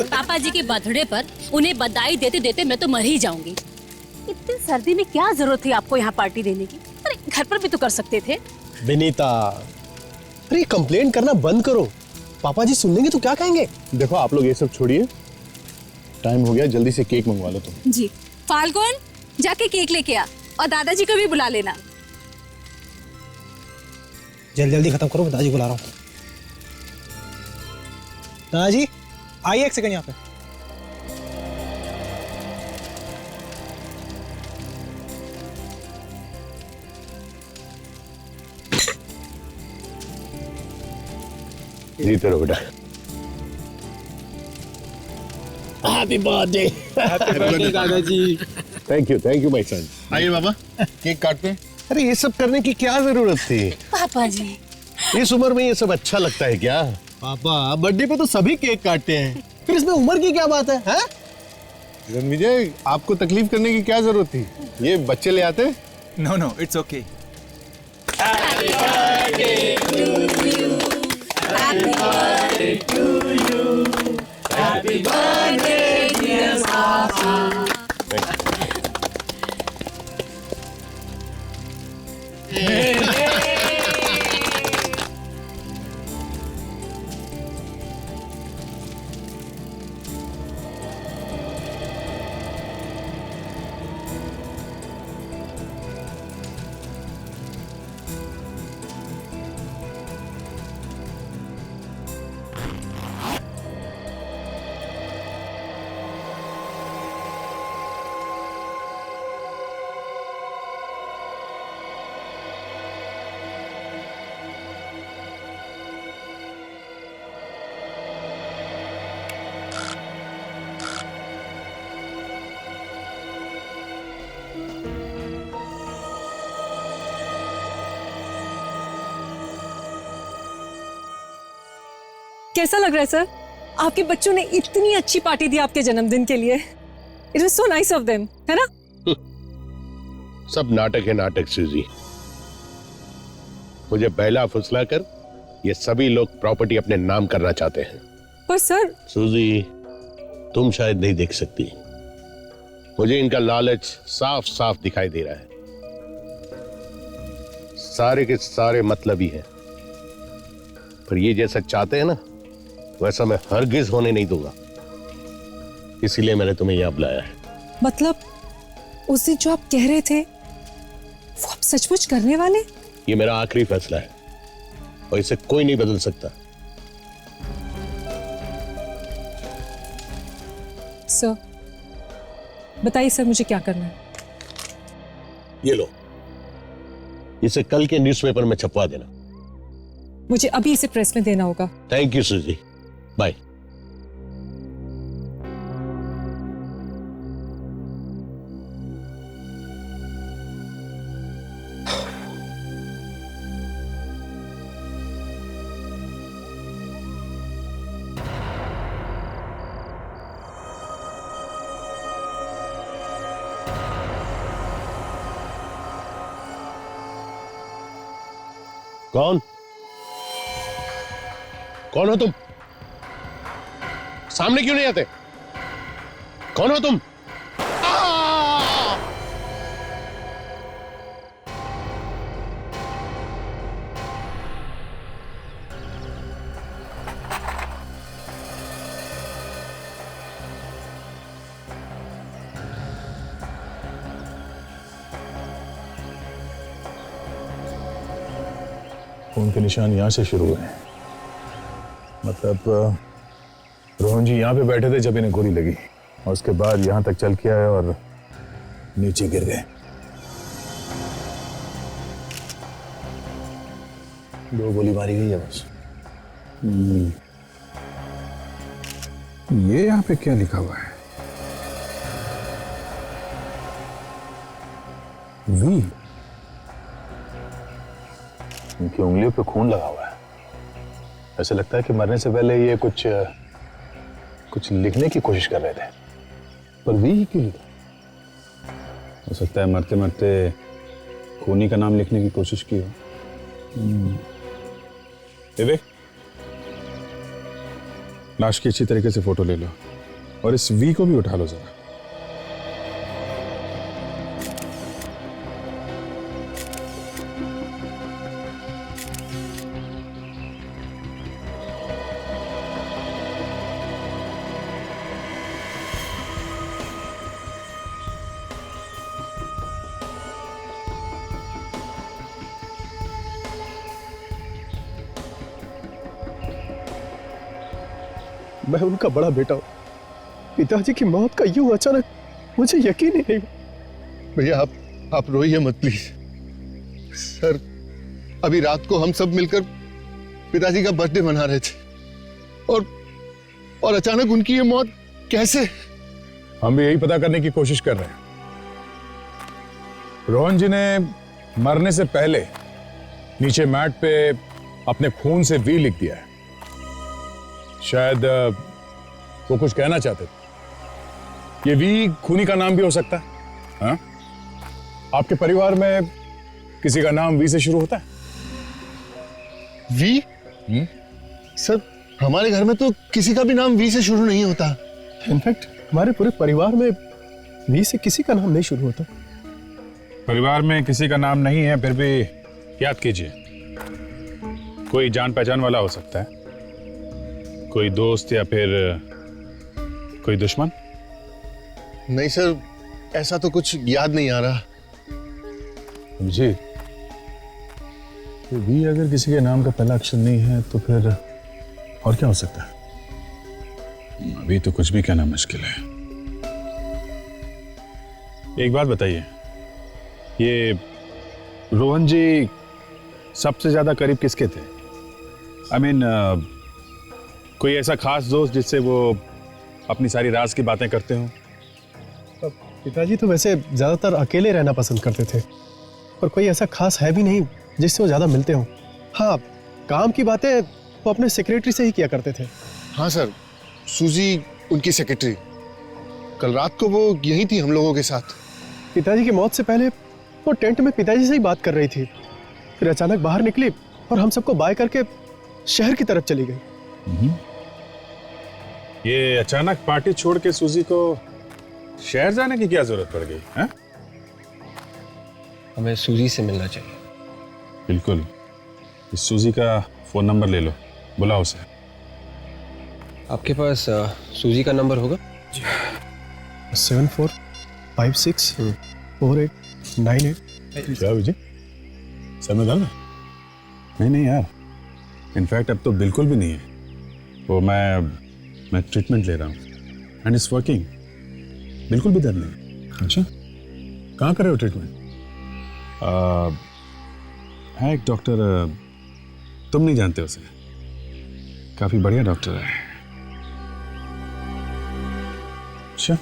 पापा जी के बर्थडे पर उन्हें बधाई देते देते मैं तो मर ही जाऊंगी। इतनी सर्दी में क्या जरूरत थी आपको यहाँ पार्टी देने की? अरे घर पर भी तो कर सकते थे। विनीता, अरे कंप्लेंट करना बंद करो, पापा जी सुन लेंगे तो क्या कहेंगे। देखो आप लोग ये सब छोड़िए, टाइम हो गया, जल्दी से केक मंगवा लो तुम। जी फाल्गुन, जाके केक लेके आ और दादाजी को भी बुला लेना। जल्दी जल्दी खत्म करो, दादाजी बुला रहा हूँ। दादाजी आइए एक सेकंड यहाँ पे। जीते रहो बेटा। Happy birthday. हैप्पी बर्थडे दादाजी। Thank you my son. आइए बाबा, केक काटते हैं। अरे ये सब करने की क्या जरूरत थी? पापा जी, इस उम्र में ये सब अच्छा लगता है क्या? पापा बर्थडे पे तो सभी केक काटते हैं, फिर इसमें उम्र की क्या बात है? हैं? रणविजय, आपको तकलीफ करने की क्या जरूरत थी? ये बच्चे ले आते। No, it's okay. कैसा लग रहा है सर? आपके बच्चों ने इतनी अच्छी पार्टी दी आपके जन्मदिन के लिए। It was so nice of them, है ना? सब नाटक है नाटक सूजी। मुझे पहला फुसला कर ये सभी लोग प्रॉपर्टी अपने नाम करना चाहते हैं। पर सर सूजी, तुम शायद नहीं देख सकती, मुझे इनका लालच साफ साफ दिखाई दे रहा है। सारे के सारे मतलबी हैं, पर ये जैसा चाहते हैं ना वैसा मैं हरगिज होने नहीं दूंगा। इसीलिए मैंने तुम्हें यहां बुलाया है। मतलब उस दिन जो आप कह रहे थे वो आप सचमुच करने वाले? ये मेरा आखिरी फैसला है और इसे कोई नहीं बदल सकता। सर बताइए सर, मुझे क्या करना है? ये लो, इसे कल के न्यूज़पेपर में छपवा देना। मुझे अभी इसे प्रेस में देना होगा। थैंक यू सूजी, बाय। कौन हो तुम? सामने क्यों नहीं आते? कौन हो तुम? खून के निशान यहां से शुरू हुए। मतलब रोहन जी यहाँ पे बैठे थे जब इन्हें गोली लगी और उसके बाद यहाँ तक चल के आए और नीचे गिर गए। 2 गोली मारी गई है बस। ये यहाँ पे क्या लिखा हुआ है? वी। इनकी उंगलियों पे खून लगा हुआ है। ऐसे लगता है कि मरने से पहले ये कुछ लिखने की कोशिश कर रहे थे। पर वी ही क्यों लिखा? हो सकता है मरते मरते खूनी का नाम लिखने की कोशिश की हो। विवेक, लाश की अच्छी तरीके से फोटो ले लो और इस वी को भी उठा लो जरा। मैं उनका बड़ा बेटा हूं। पिताजी की मौत का यूं अचानक मुझे यकीन ही नहीं। भैया आप रोइए मत प्लीज। सर, अभी रात को हम सब मिलकर पिताजी का बर्थडे मना रहे थे और अचानक उनकी ये मौत कैसे? हम भी यही पता करने की कोशिश कर रहे हैं। रोहन जी ने मरने से पहले नीचे मैट पे अपने खून से वी लिख दिया है। शायद वो कुछ कहना चाहते थे। ये वी खूनी का नाम भी हो सकता है। हाँ? आपके परिवार में किसी का नाम वी से शुरू होता है? वी? सर, हमारे घर में तो किसी का भी नाम वी से शुरू नहीं होता। इनफैक्ट हमारे पूरे परिवार में वी से किसी का नाम नहीं शुरू होता। परिवार में किसी का नाम नहीं है, फिर भी याद कीजिए, कोई जान पहचान वाला हो सकता है, कोई दोस्त या फिर कोई दुश्मन। नहीं सर, ऐसा तो कुछ याद नहीं आ रहा। जी, तो वी अगर किसी के नाम का पहला अक्षर नहीं है तो फिर और क्या हो सकता है? अभी तो कुछ भी कहना मुश्किल है। एक बात बताइए, ये रोहन जी सबसे ज्यादा करीब किसके थे? आई मीन, कोई ऐसा खास दोस्त जिससे वो अपनी सारी राज की बातें करते हो? पिताजी तो वैसे ज्यादातर अकेले रहना पसंद करते थे और कोई ऐसा खास है भी नहीं जिससे वो ज्यादा मिलते हो। हाँ, काम की बातें वो अपने सेक्रेटरी से ही किया करते थे। हाँ सर, सूजी उनकी सेक्रेटरी। कल रात को वो यही थी हम लोगों के साथ। पिताजी की मौत से पहले वो टेंट में पिताजी से ही बात कर रही थी, फिर अचानक बाहर निकली और हम सबको बाय करके शहर की तरफ चली गई। ये अचानक पार्टी छोड़ के सूजी को शहर जाने की क्या जरूरत पड़ गई है? हमें सूजी से मिलना चाहिए। बिल्कुल, इस सूजी का फोन नंबर ले लो, बुलाओ उसे। आपके पास सूजी का नंबर होगा? 74564898। क्या विजय, सर में डालना? नहीं यार, इनफैक्ट अब तो बिल्कुल भी नहीं है वो। मैं ट्रीटमेंट ले रहा हूँ एंड इट्स वर्किंग, बिल्कुल भी दर्द नहीं। अच्छा, कहाँ कर रहे हो ट्रीटमेंट? है एक डॉक्टर, तुम नहीं जानते उसे, काफी बढ़िया डॉक्टर है। अच्छा,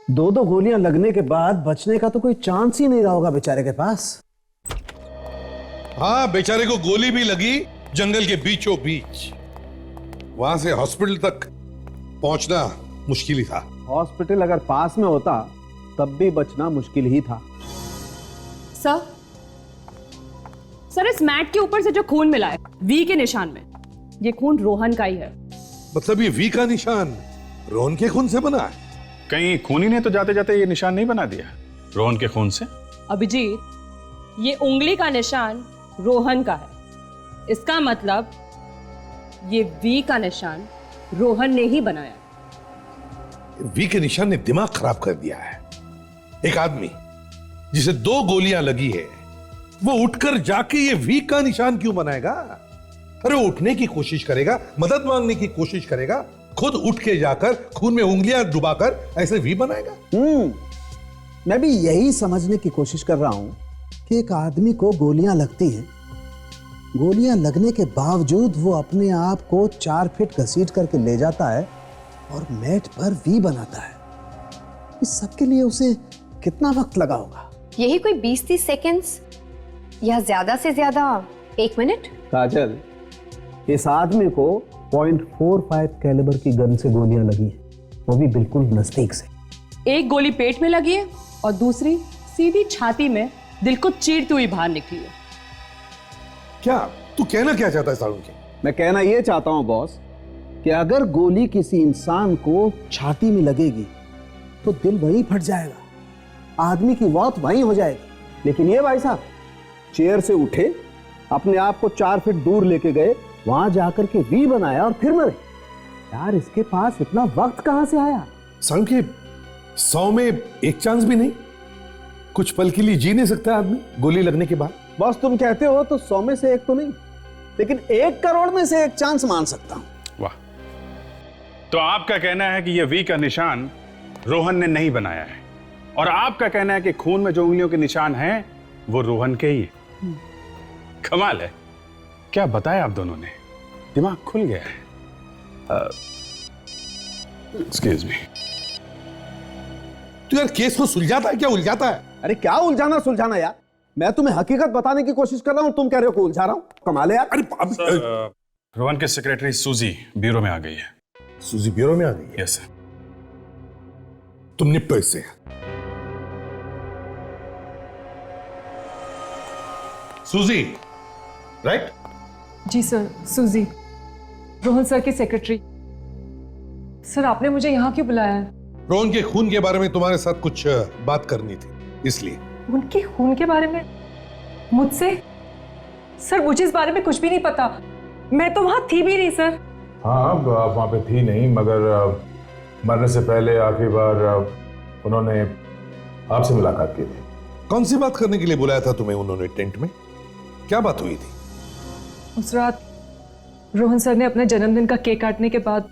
दो गोलियां लगने के बाद बचने का तो कोई चांस ही नहीं रहा होगा बेचारे के पास। हाँ, बेचारे को गोली भी लगी जंगल के बीचों बीच। वहां से हॉस्पिटल तक पहुंचना मुश्किल ही था। हॉस्पिटल अगर पास में होता तब भी बचना मुश्किल ही था। सर, इस मैट के ऊपर से जो खून मिला है वी के निशान में, ये खून रोहन का ही है। मतलब ये वी का निशान रोहन के खून से बना है? कहीं खूनी ने तो जाते जाते ये निशान नहीं बना दिया रोहन के खून से? अभिजीत, ये उंगली का निशान रोहन का है, इसका मतलब ये वी का निशान रोहन ने ही बनाया। वी के निशान ने दिमाग खराब कर दिया है। एक आदमी जिसे 2 गोलियां लगी है, वो उठकर जाके ये वी का निशान क्यों बनाएगा? अरे उठने की कोशिश करेगा, मदद मांगने की कोशिश करेगा, खुद उठ के जाकर खून में उंगलियां डुबाकर ऐसे वी बनाएगा। मैं भी यही समझने की कोशिश कर रहा हूं कि एक आदमी को गोलियां लगती हैं, गोलियां लगने के बावजूद वो अपने आप को 4 फीट घसीट करके ले जाता है और मैट पर वी बनाता है। इस सबके लिए उसे कितना वक्त लगा होगा? यही कोई 20-30 सेकेंड्स या ज्यादा से ज्यादा 1 मिनट। काजल, इस आदमी को .45 कैलिबर की गन से गोलियां लगी हैं, वो भी बिल्कुल नजदीक से। एक गोली पेट में लगी है और दूसरी सीधी छाती में दिल को चीरती हुई बाहर निकली है। क्या तू कहना क्या चाहता है सालुंखे? मैं कहना यह चाहता हूं बॉस कि अगर गोली किसी इंसान को छाती में लगेगी तो दिल वहीं फट जाएगा, आदमी की मौत वहीं हो जाएगी। लेकिन ये भाई साहब चेयर से उठे, अपने आप को 4 फीट दूर लेके गए, वहां जाकर के वी बनाया और फिर मरे। यार इसके पास इतना वक्त कहां से आया? सालुंखे 100 में 1 चांस भी नहीं? कुछ पल के लिए जी नहीं सकता आदमी गोली लगने के बाद? बॉस तुम कहते हो तो 100 में से 1 तो नहीं, लेकिन 1 करोड़ में से 1 चांस मान सकता हूं। वाह, तो आपका कहना है कि यह वी का निशान रोहन ने नहीं बनाया है, और आपका कहना है कि खून में जो उंगलियों के निशान हैं वो रोहन के ही है। कमाल है, क्या बताया आप दोनों ने, दिमाग खुल गया है। Excuse me. तू यार केस को सुलझाता है क्या उलझाता है? अरे क्या उलझाना सुलझाना यार, मैं तुम्हें हकीकत बताने की कोशिश कर रहा हूं, तुम कह रहे हो कि उलझा रहा हूं। कमाल है यार। अरे रोहन के सेक्रेटरी सूजी ब्यूरो में आ गई है। सूजी ब्यूरो में आ गई है? Yes sir. तुम निपटो इससे। सूजी, राइट? जी सर, सूजी, रोहन सर की सेक्रेटरी। सर आपने मुझे यहाँ क्यों बुलाया है? रोहन के खून के बारे में तुम्हारे साथ कुछ बात करनी थी, इसलिए। उनके खून के बारे में मुझसे? सर मुझे इस बारे में कुछ भी नहीं पता, मैं तो वहां थी भी नहीं सर। हाँ, आप वहां पे थी नहीं, मगर मरने से पहले आखिरी बार उन्होंने आपसे मुलाकात की थी। कौन सी बात करने के लिए बुलाया था तुम्हें उन्होंने टेंट में? क्या बात हुई थी? उस रात रोहन सर ने अपने जन्मदिन का केक काटने के बाद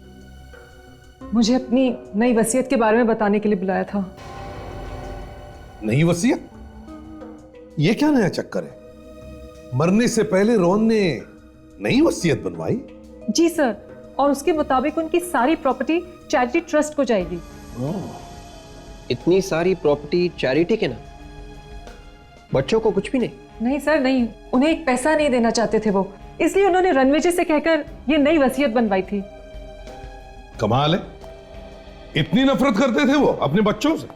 मुझे अपनी नई वसीयत के बारे में बताने के लिए बुलाया था। नई वसीयत? ये क्या नया चक्कर है? मरने से पहले रोहन ने नई वसीयत बनवाई? जी सर, और उसके मुताबिक उनकी सारी प्रॉपर्टी चैरिटी ट्रस्ट को जाएगी। इतनी सारी प्रॉपर्टी चैरिटी के ना? बच्चों को कुछ भी नहीं? नहीं सर नहीं, उन्हें एक पैसा नहीं देना चाहते थे वो, इसलिए उन्होंने रणविजय से कहकर ये नई वसीयत बनवाई थी। कमाल है, इतनी नफरत करते थे वो अपने बच्चों से?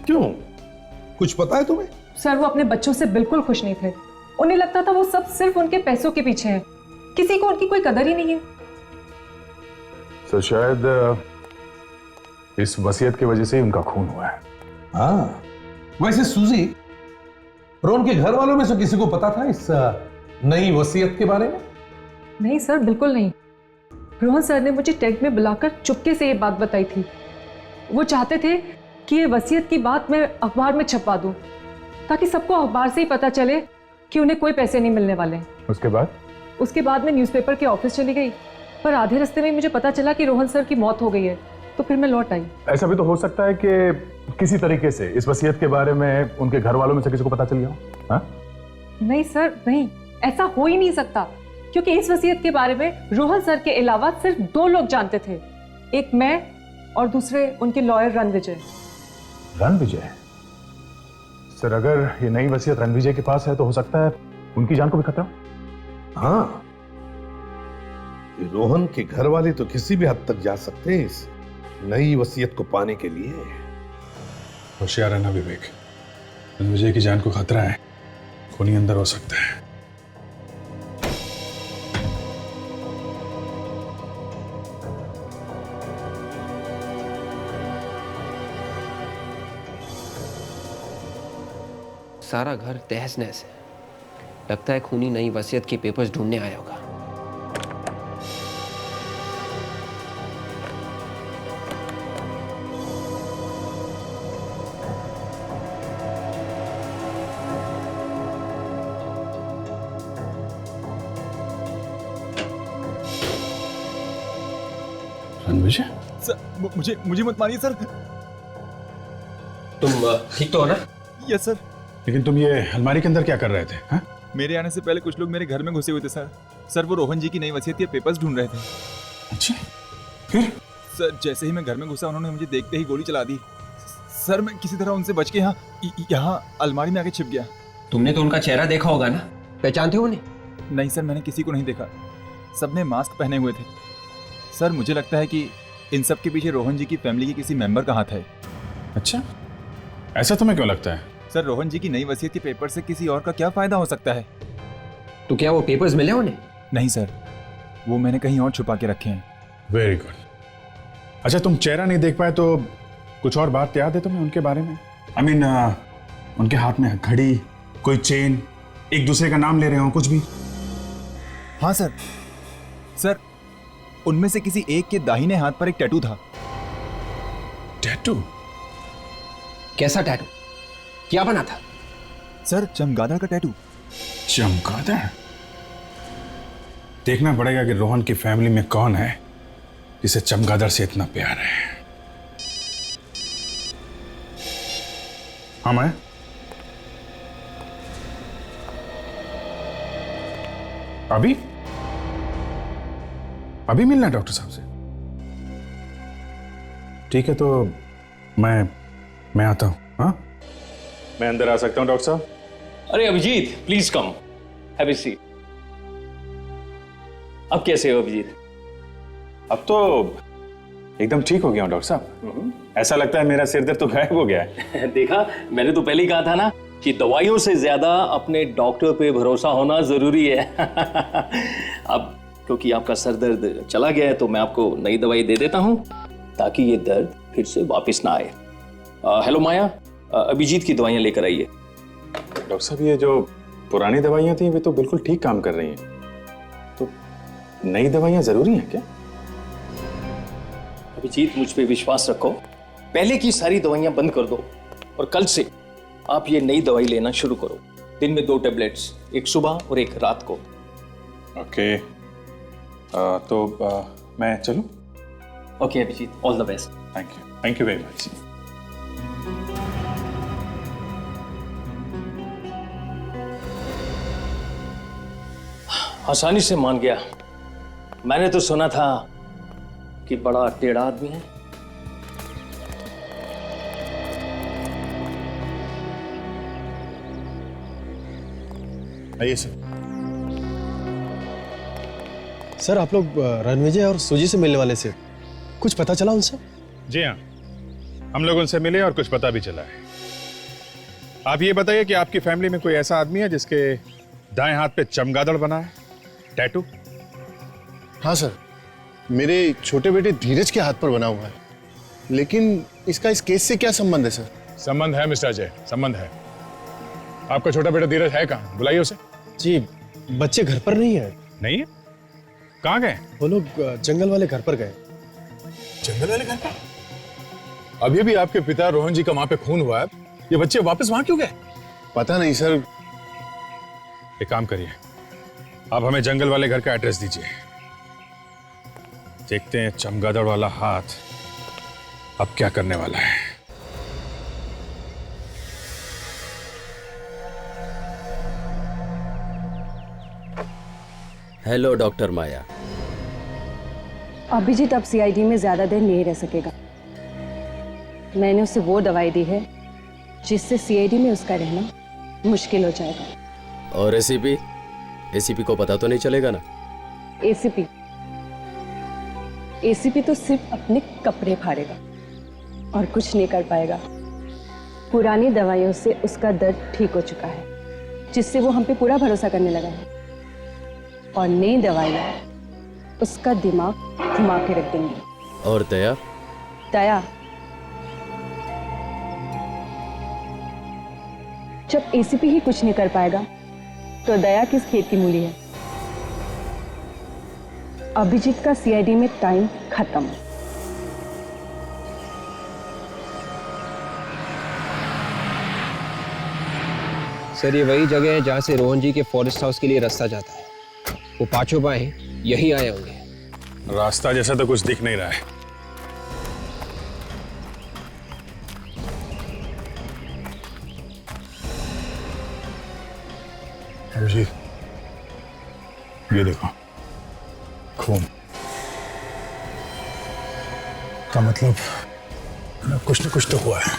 क्यों, कुछ पता है तुम्हें? सर वो अपने बच्चों से बिल्कुल खुश नहीं थे, उन्हें लगता था वो सब सिर्फ उनके पैसों के पीछे हैं, किसी को उनकी कोई कदर ही नहीं है। तो शायद इस वसीयत की वजह से ही उनका खून हुआ है। हाँ, वैसे सूजी, रोहन के घर वालों में से किसी को पता था इस नई वसीयत के बारे में? नहीं सर, बिल्कुल नहीं। रोहन सर ने मुझे टेंट में बुलाकर चुपके से ये बात बताई थी। वो चाहते थे कि ये वसीयत की बात मैं अखबार में छपवा दूं, ताकि सबको अखबार से ही पता चले कि उन्हें कोई पैसे नहीं मिलने वाले। उसके बाद मैं न्यूज़पेपर के ऑफिस चली गई, पर आधे रास्ते में मुझे पता चला कि रोहन सर की मौत हो गई है, तो फिर मैं लौट आई। ऐसा भी तो हो सकता है कि किसी तरीके से इस वसीयत के बारे में उनके घर वालों में से किसी को पता चल गया हो। हाँ? नहीं सर नहीं, ऐसा हो ही नहीं सकता, क्योंकि इस वसीयत के बारे में रोहन सर के अलावा सिर्फ 2 लोग जानते थे, एक मैं और दूसरे उनके लॉयर रणविजय। रणविजय? सर अगर ये नई वसीयत रणविजय के पास है तो हो सकता है उनकी जान को भी खतरा हो। हाँ, ये रोहन के घर वाले तो किसी भी हद तक जा सकते हैं इस नई वसीयत को पाने के लिए। होशियार रहना विवेक, रणविजय की जान को खतरा है, खूनी अंदर हो सकता है। सारा घर तहस नहस है, लगता है खूनी नई वसीयत के पेपर्स ढूंढने आया होगा। रणविजय? सर मुझे मत मारिए सर। तुम ठीक तो हो ना? Yes sir. लेकिन तुम ये अलमारी के अंदर क्या कर रहे थे? हा? मेरे आने से पहले कुछ लोग मेरे घर में घुसे हुए थे सर। सर वो रोहन जी की नई वसीयत के पेपर्स ढूंढ रहे थे। अच्छा, फिर? सर जैसे ही मैं घर में घुसा उन्होंने मुझे देखते ही गोली चला दी। सर मैं किसी तरह उनसे बच के यहाँ अलमारी में आके छिप गया। तुमने तो उनका चेहरा देखा होगा ना, पहचानते हो उन्हें? नहीं सर, मैंने किसी को नहीं देखा, सबने मास्क पहने हुए थे। सर मुझे लगता है कि इन सब के पीछे रोहन जी की फैमिली के किसी मेंबर का हाथ है। अच्छा, ऐसा तुम्हें क्यों लगता है? सर रोहन जी की नई वसीयत के पेपर से किसी और का क्या फायदा हो सकता है? तो क्या वो पेपर्स मिले उन्हें? नहीं सर, वो मैंने कहीं और छुपा के रखे हैं। Very good. अच्छा, तुम चेहरा नहीं देख पाए तो कुछ और बात याद है तुम्हें उनके बारे में? I mean, उनके हाथ में घड़ी, कोई चेन, एक दूसरे का नाम ले रहे हो, कुछ भी? हाँ सर, सर उनमें से किसी एक के दाहिने हाथ पर एक टैटू था। टैटू? कैसा टैटू? क्या बना था? सर चमगादड़ का टैटू। चमगादड़? देखना पड़ेगा कि रोहन की फैमिली में कौन है जिसे चमगादड़ से इतना प्यार है। हाँ मैं अभी मिलना है डॉक्टर साहब से? ठीक है, तो मैं आता हूं। हाँ, मैं अंदर आ सकता हूं डॉक्टर साहब? अरे Abhijit, please come, have a seat. अब कैसे हो अभिजीत? अब तो एकदम ठीक हो गया हूं डॉक्टर साहब। ऐसा लगता है मेरा सिर दर्द तो गायब हो गया है। देखा, मैंने तो पहले ही कहा था ना कि दवाइयों से ज्यादा अपने डॉक्टर पे भरोसा होना जरूरी है। अब क्योंकि आपका सर दर्द चला गया है तो मैं आपको नई दवाई दे देता हूं ताकि ये दर्द फिर से वापस ना आए। हेलो माया, अभिजीत की दवाइयां लेकर आइए। डॉक्टर साहब, ये जो पुरानी दवाइयां थी वे तो बिल्कुल ठीक काम कर रही हैं, तो नई दवाइयां जरूरी हैं क्या? अभिजीत, मुझ पे विश्वास रखो, पहले की सारी दवाइयां बंद कर दो और कल से आप ये नई दवाई लेना शुरू करो। दिन में 2 टैबलेट्स, एक सुबह और एक रात को। ओके, तो मैं चलूं? Okay Abhijit, all the best. Thank you very much. आसानी से मान गया। मैंने तो सुना था कि बड़ा टेढ़ा आदमी है। आइए सर। सर, आप लोग रणविजय और सुजी से मिलने वाले से, कुछ पता चला उनसे? जी हाँ, हम लोग उनसे मिले और कुछ पता भी चला है। आप ये बताइए कि आपकी फैमिली में कोई ऐसा आदमी है जिसके दाएं हाथ पे चमगादड़ बना है, टैटू? हाँ सर, मेरे छोटे बेटे धीरज के हाथ पर बना हुआ है, लेकिन इसका इस केस से क्या संबंध है सर? संबंध है मिस्टर अजय, संबंध है। आपका छोटा बेटा धीरज है कहाँ? बुलाइए उसे। जी, बच्चे घर पर नहीं है। नहीं है? कहाँ गए? वो लोग जंगल वाले घर पर गए। जंगल वाले घर पर? अभी भी आपके पिता रोहन जी का वहां पे खून हुआ है, ये बच्चे वापस वहां क्यों गए? पता नहीं सर। एक काम करिए, आप हमें जंगल वाले घर का एड्रेस दीजिए, देखते हैं चमगादड़ वाला हाथ अब क्या करने वाला है। हेलो डॉक्टर माया। अभिजीत अब सीआईडी में ज्यादा देर नहीं रह सकेगा। मैंने उसे वो दवाई दी है जिससे सीआईडी में उसका रहना मुश्किल हो जाएगा। और एसीपी? एसीपी को पता तो नहीं चलेगा ना? एसीपी तो सिर्फ अपने कपड़े फाड़ेगा और कुछ नहीं कर पाएगा। पुरानी दवाइयों से उसका दर्द ठीक हो चुका है, जिससे वो हम पे पूरा भरोसा करने लगा है, और नई दवाइयां उसका दिमाग घुमा के रख देंगी। और दया? दया जब एसीपी ही कुछ नहीं कर पाएगा तो दया किस खेत की मूली है। अभिजीत का सीआईडी में टाइम खत्म। सर, ये वही जगह है जहां से रोहन जी के फॉरेस्ट हाउस के लिए रास्ता जाता है। वो पांचों बाएं यही आए होंगे। रास्ता जैसा तो कुछ दिख नहीं रहा है। अभिजीत, ये देखो खून का मतलब कुछ न कुछ तो हुआ है।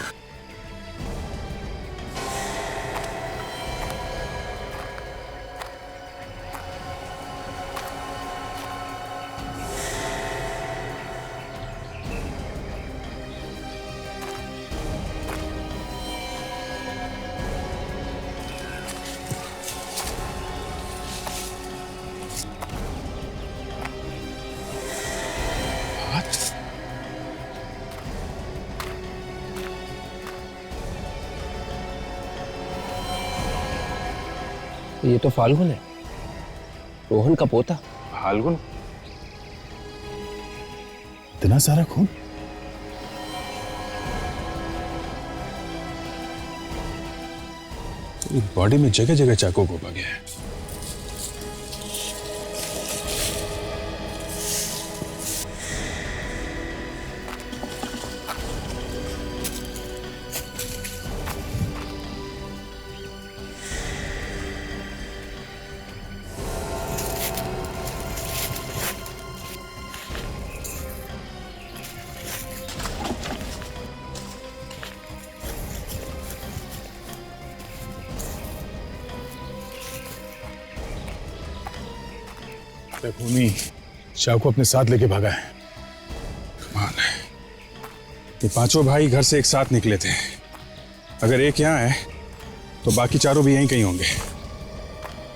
ये तो फाल्गुन है, रोहन का पोता। फाल्गुन? इतना सारा खून? बॉडी में जगह जगह चाकू घोंपा गया है। खूनी शाह को अपने साथ लेके भागा है। कमाल है, ये पांचों भाई घर से एक साथ निकले थे। अगर एक यहाँ है तो बाकी चारों भी यहीं कहीं होंगे।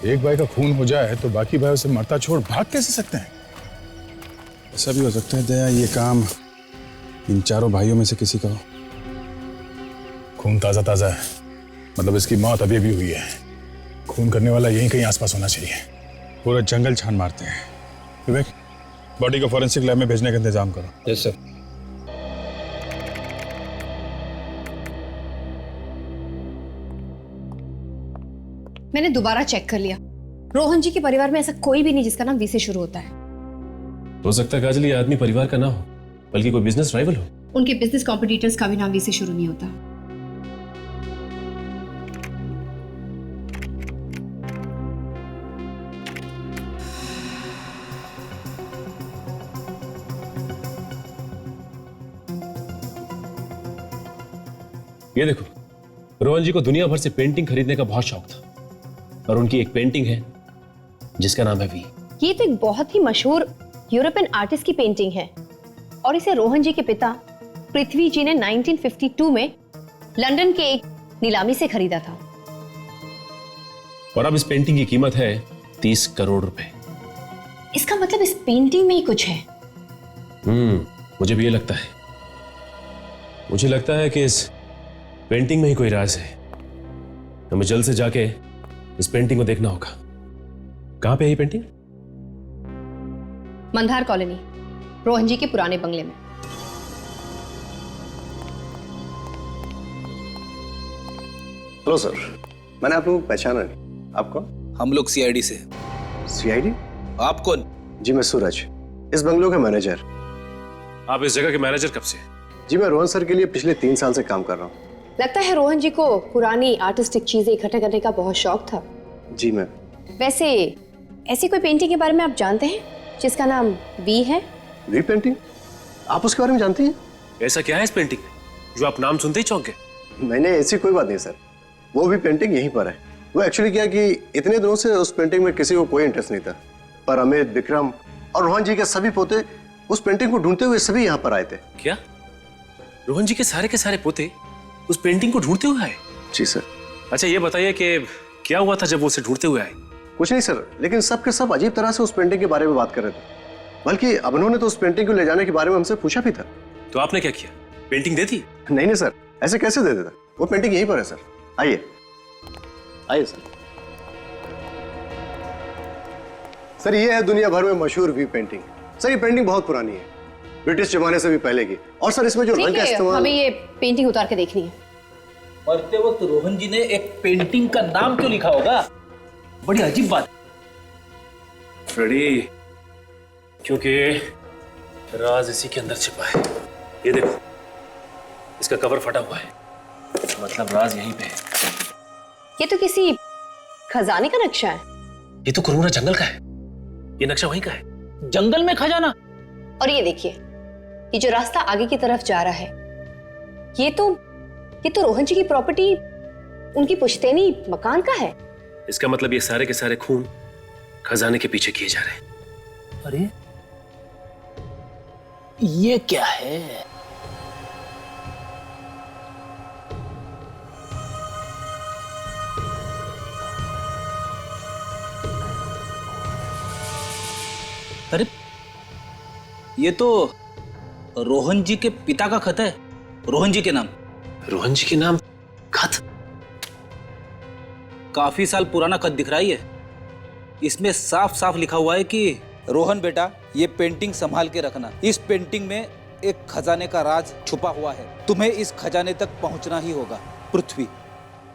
एक भाई का खून हो जाए तो बाकी भाई उसे मरता छोड़ भाग कैसे सकते हैं? ऐसा भी हो सकता है दया ये काम इन चारों भाइयों में से किसी का हो। खून ताजा ताजा है, मतलब इसकी मौत अभी अभी हुई है। खून करने वाला यहीं कहीं आसपास होना चाहिए। पूरा जंगल छान मारते हैं। विवेक, बॉडी को फॉरेंसिक लैब में भेजने का इंतजाम करो। Yes sir. मैंने दोबारा चेक कर लिया, रोहन जी के परिवार में ऐसा कोई भी नहीं जिसका नाम वी से शुरू होता है। हो सकता है काजल ये आदमी परिवार का ना हो, बल्कि कोई बिजनेस राइवल हो। उनके बिजनेस कॉम्पिटिटर्स का भी नाम वी से शुरू नहीं होता। ये देखो, रोहन जी को दुनिया भर से पेंटिंग खरीदने का बहुत शौक था और उनकी एक पेंटिंग है जिसका नाम है वी। ये तो एक बहुत ही मशहूर यूरोपियन आर्टिस्ट की पेंटिंग है और इसे रोहन जी के पिता पृथ्वी जी ने 1952 में लंदन के एक नीलामी से खरीदा था। और अब इस पेंटिंग की कीमत है 30 करोड़ रुपए। इसका मतलब इस पेंटिंग में ही कुछ है। मुझे भी ये लगता है। मुझे लगता है कि इस पेंटिंग में ही कोई राज है। हमें जल्द से जाके इस पेंटिंग को देखना होगा। कहां पे है ये पेंटिंग? मंदार कॉलोनी, रोहन जी के पुराने बंगले में। हेलो सर, मैंने आप लोगों को पहचाना नहीं। आप कौन? हम लोग सीआईडी से। सीआईडी? आप कौन? जी मैं सूरज, इस बंगलों का मैनेजर। आप इस जगह के मैनेजर कब से? जी मैं रोहन सर के लिए पिछले 3 साल से काम कर रहा हूँ। लगता है रोहन जी को पुरानी आर्टिस्टिक चीजें इकट्ठा करने का बहुत शौक था। जी मैं। वैसे ऐसी कोई पेंटिंग के बारे में आप जानते हैं जिसका नाम वी है? V painting? आप उसके बारे में जानती हैं? ऐसा क्या है इस पेंटिंग में जो आप नाम सुनते ही चौंक गए? नहीं, ऐसी कोई बात नहीं सर। वो भी पेंटिंग यहीं पर है। वो एक्चुअली क्या कि इतने दिनों से उस पेंटिंग में किसी को कोई इंटरेस्ट नहीं था, पर अमित, विक्रम और रोहन जी के सभी पोते उस पेंटिंग को ढूंढते हुए सभी यहाँ पर आए थे। क्या रोहन जी के सारे पोते उस पेंटिंग को ढूंढते हुए आए? जी सर। अच्छा ये बताइए कि क्या हुआ था जब वो उसे ढूंढते हुए आए? कुछ नहीं सर, लेकिन सब के सब अजीब तरह से उस पेंटिंग के बारे में बात कर रहे थे। बल्कि अब उन्होंने तो उस पेंटिंग को ले जाने के बारे में हमसे पूछा भी था। तो आपने क्या किया? पेंटिंग दे दी? नहीं सर, ऐसे कैसे दे देता? वो पेंटिंग यहीं पर है सर। आइए आइए सर। सर ये है दुनिया भर में मशहूर वी पेंटिंग। सर ये पेंटिंग बहुत पुरानी है, ब्रिटिश जमाने से भी पहले की। और सर इसमें जो रंग का इस्तेमाल। हमें ये पेंटिंग उतार के देखनी है। मरते वक्त रोहन जी ने एक पेंटिंग का नाम क्यों लिखा होगा? बड़ी अजीब बात। फ्रेडी, क्योंकि राज इसी के अंदर छिपा है। ये देखो, इसका कवर फटा हुआ है, मतलब राज यहीं पे है। ये तो किसी खजाने का नक्शा है। ये तो कोरोना जंगल का है। ये नक्शा वहीं का है। जंगल में खजाना? और ये देखिए, ये जो रास्ता आगे की तरफ जा रहा है, ये तो रोहन जी की प्रॉपर्टी, उनकी पुश्तैनी मकान का है। इसका मतलब ये सारे के सारे खून खजाने के पीछे किए जा रहे हैं। अरे ये क्या है? अरे ये तो रोहन जी के पिता का खत है, रोहन जी के नाम। रोहन जी के नाम खत? काफी साल पुराना खत दिख रहा है ये। इसमें साफ साफ लिखा हुआ है कि रोहन बेटा, ये पेंटिंग संभाल के रखना। इस पेंटिंग में एक खजाने का राज छुपा हुआ है, तुम्हें इस खजाने तक पहुंचना ही होगा। पृथ्वी।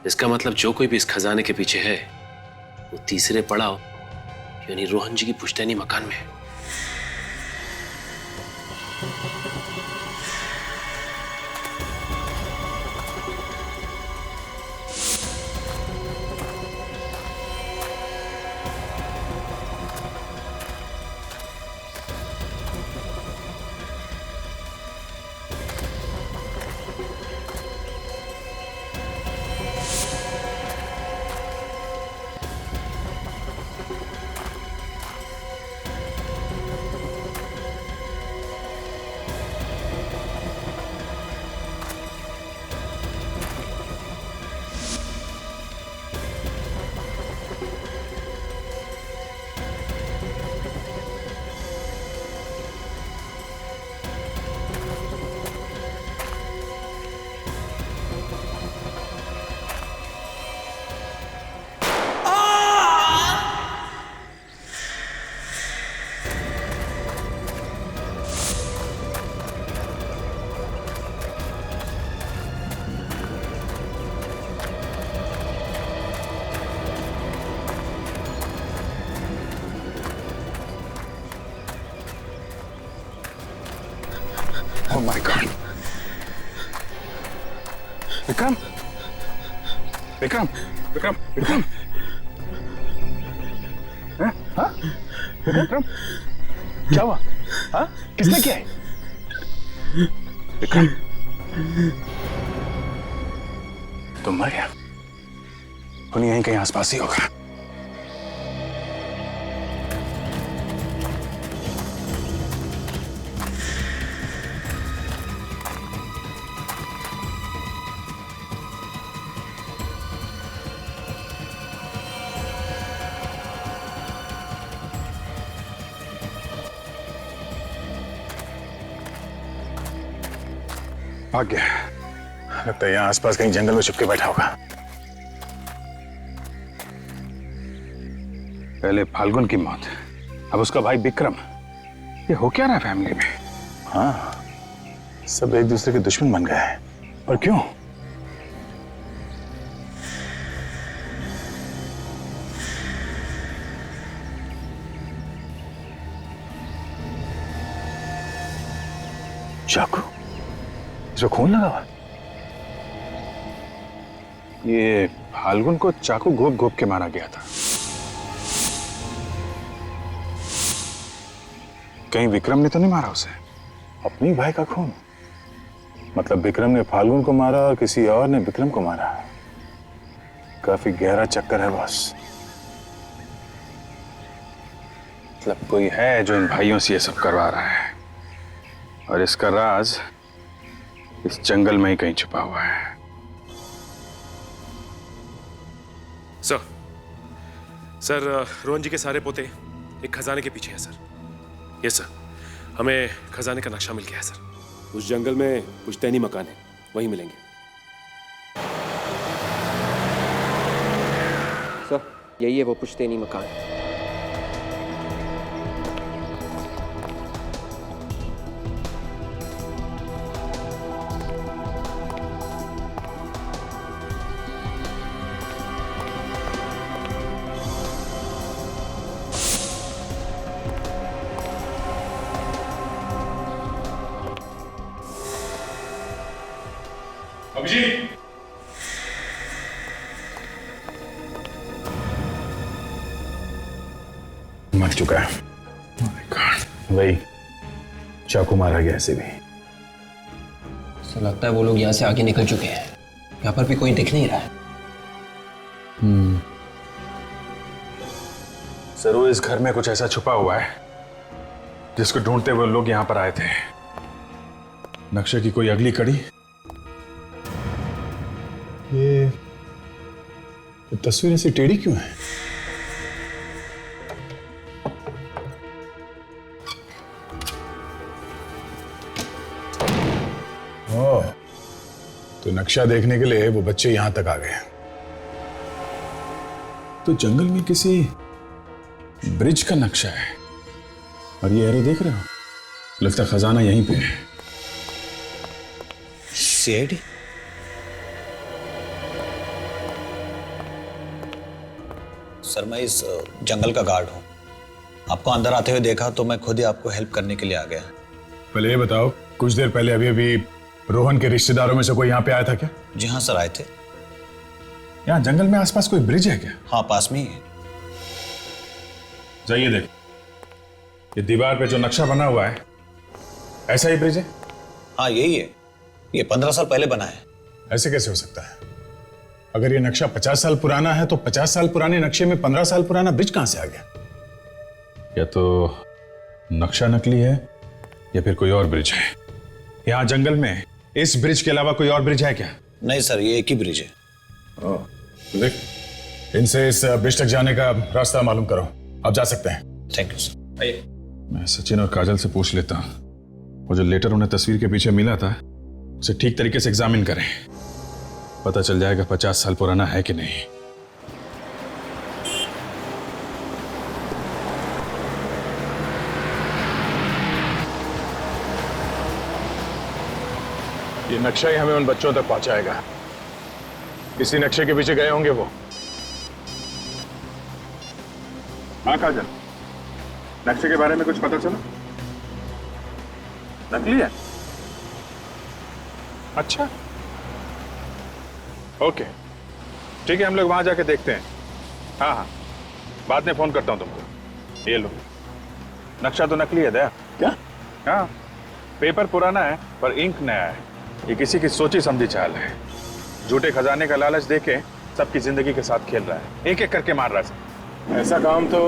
इसका मतलब जो कोई भी इस खजाने के पीछे है वो तीसरे पड़ाव यानी रोहन जी की पुश्तैनी मकान में है। Oh my God. Vikram, Vikram, Vikram, Vikram, हाँ? विक्रम, क्या हुआ? हाँ? किसने किया है? विक्रम, तुम मर गया। खून यहीं कहीं आसपास ही होगा। भाग गया। लगता है यहाँ आसपास कहीं जंगल में छुप के बैठा होगा। पहले फाल्गुन की मौत, अब उसका भाई विक्रम। ये हो क्या रहा है फैमिली में? हाँ, सब एक दूसरे के दुश्मन बन गए हैं। और क्यों? चाकू, इसमें खून लगा हुआ। ये फाल्गुन को चाकू घोप घोप के मारा गया था। कहीं विक्रम ने तो नहीं मारा उसे? अपने ही भाई का खून। मतलब विक्रम ने फाल्गुन को मारा और किसी और ने विक्रम को मारा। काफी गहरा चक्कर है बॉस। मतलब कोई है जो इन भाइयों से ये सब करवा रहा है, और इसका राज इस जंगल में ही कहीं छुपा हुआ है। सर, रोहन जी के सारे पोते एक खजाने के पीछे है सर। यस सर, हमें खजाने का नक्शा मिल गया है सर। उस जंगल में पुश्तैनी मकान है, वहीं मिलेंगे। सर, यही है वो पुश्तैनी मकान। अभिजीत, मर चुका है। वही चाकू मारा गया ऐसे भी। सर, लगता है वो लोग यहाँ से आगे निकल चुके हैं। यहाँ पर भी कोई दिख नहीं रहा है। जरूर इस घर में कुछ ऐसा छुपा हुआ है जिसको ढूंढते हुए लोग यहाँ पर आए थे। नक्शे की कोई अगली कड़ी? ये तस्वीर ऐसी टेढ़ी क्यों है? ओह, तो नक्शा देखने के लिए वो बच्चे यहां तक आ गए। तो जंगल में किसी ब्रिज का नक्शा है, और ये एरो देख रहे हो, लगता खजाना यहीं पे है। सीआईडी? सर मैं इस जंगल का गार्ड हूँ। आपको अंदर आते हुए देखा तो मैं खुद ही आपको हेल्प करने के लिए आ गया। पहले ये बताओ, कुछ देर पहले अभी रोहन के रिश्तेदारों में से कोई यहाँ पे आया था क्या? जी हाँ सर, आए थे। यहाँ जंगल में आसपास कोई ब्रिज है क्या? हाँ, पास में ही है। जाइए देख, ये दीवार पे जो नक्शा बना हुआ है, ऐसा ही ब्रिज है? हाँ यही है, ये 15 साल पहले बना है। ऐसे कैसे हो सकता है? अगर ये नक्शा 50 साल पुराना है तो 50 साल पुराने नक्शे में 15 साल पुराना ब्रिज कहां से आ गया? या तो नक्शा नकली है या फिर कोई और ब्रिज है। यहाँ जंगल में इस ब्रिज के अलावा कोई और ब्रिज है क्या? नहीं सर, ये एक ही ब्रिज है। देख, इनसे इस ब्रिज तक जाने का रास्ता मालूम करो, आप जा सकते हैं। Thank you sir. आइए। मैं सचिन और काजल से पूछ लेता हूँ, वो जो लेटर उन्हें तस्वीर के पीछे मिला था उसे ठीक तरीके से एग्जामिन करें, पता चल जाएगा 50 साल पुराना है कि नहीं। ये नक्शा ही हमें उन बच्चों तक पहुंचाएगा। इसी नक्शे के पीछे गए होंगे वो। हाँ काजल, नक्शे के बारे में कुछ पता चला? नकली है? अच्छा, ओके ठीक है, हम लोग वहां जाके देखते हैं। हाँ हाँ, बाद में फोन करता हूं तुमको। ये लो, नक्शा तो नकली है दया। क्या? हाँ, पेपर पुराना है पर इंक नया है। ये किसी की सोची समझी चाल है। झूठे खजाने का लालच देके सबकी जिंदगी के साथ खेल रहा है, एक एक करके मार रहा है। ऐसा काम तो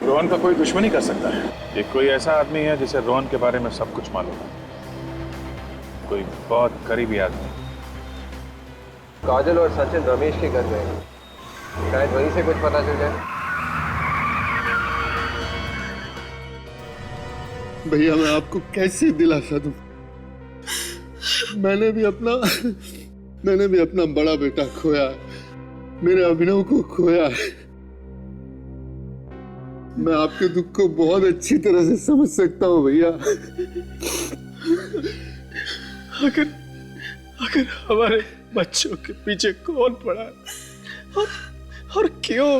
रोहन का कोई दुश्मन ही कर सकता है। ये कोई ऐसा आदमी है जिसे रोहन के बारे में सब कुछ मालूम है, कोई बहुत करीबी आदमी। काजल और सचिन रमेश के घर गए, शायद वहीं से कुछ पता चल जाए। भैया मैं आपको कैसे दिलासा दूं? मैंने भी अपना बड़ा बेटा खोया है, मेरे अभिनव को खोया है। मैं आपके दुख को बहुत अच्छी तरह से समझ सकता हूं भैया। अगर हमारे बच्चों के पीछे कौन पड़ा है और क्यों?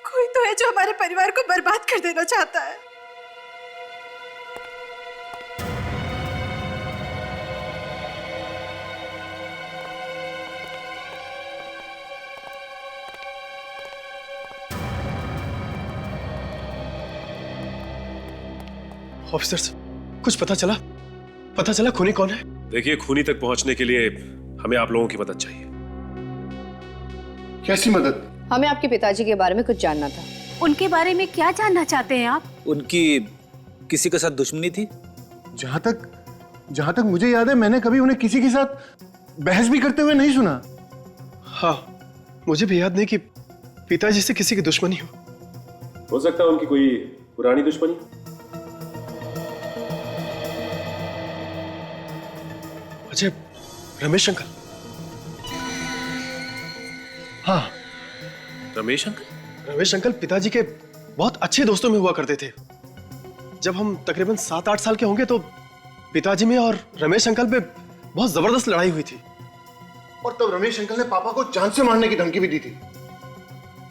कोई तो है जो हमारे परिवार को बर्बाद कर देना चाहता है। ऑफिसर्स, कुछ पता चला खूनी कौन है? देखिए, खूनी तक पहुंचने के लिए हमें आप लोगों की मदद चाहिए। कैसी मदद? हमें आपके पिताजी के बारे में कुछ जानना था। उनके बारे में क्या जानना चाहते हैं आप? उनकी किसी के साथ दुश्मनी थी? जहां तक मुझे याद है मैंने कभी उन्हें किसी के साथ बहस भी करते हुए नहीं सुना। हाँ, मुझे भी याद नहीं कि पिताजी से किसी की दुश्मनी हो सकता है उनकी कोई पुरानी दुश्मनी। अजय, रमेश अंकल। हाँ, रमेश अंकल? रमेश अंकल पिताजी के बहुत अच्छे दोस्तों में हुआ करते थे। जब हम तकरीबन 7-8 साल के होंगे तो पिताजी में और रमेश अंकल पे बहुत जबरदस्त लड़ाई हुई थी। और तब रमेश अंकल ने पापा को जान से मारने की धमकी भी दी थी।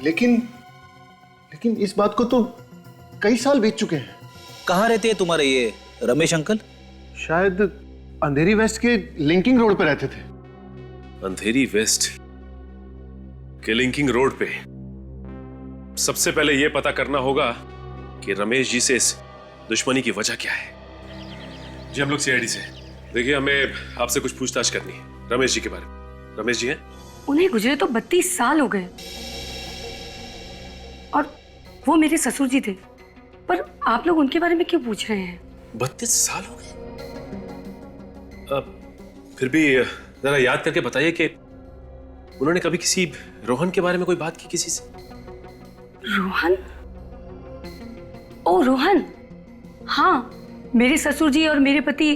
लेकिन इस बात को तो कई साल बीत चुके हैं। कहाँ रहते हैं तुम्हारे ये रमेश अंकल? शायद अंधेरी वेस्ट के लिंकिंग रोड पे रहते थे। अंधेरी वेस्ट के लिंकिंग रोड पे? सबसे पहले यह पता करना होगा कि रमेश जी से इस दुश्मनी की वजह क्या है। जी हम लोग सीआईडी से। देखिए, हमें आपसे कुछ पूछताछ करनी है रमेश जी के बारे में। रमेश जी हैं? उन्हें गुजरे तो 32 साल हो गए और वो मेरे ससुर जी थे, पर आप लोग उनके बारे में क्यों पूछ रहे हैं? 32 साल हो गए? फिर भी जरा याद करके बताइए कि उन्होंने कभी किसी रोहन के बारे में कोई बात की किसी से? रोहन? ओ रोहन, हाँ, मेरे ससुर जी और मेरे पति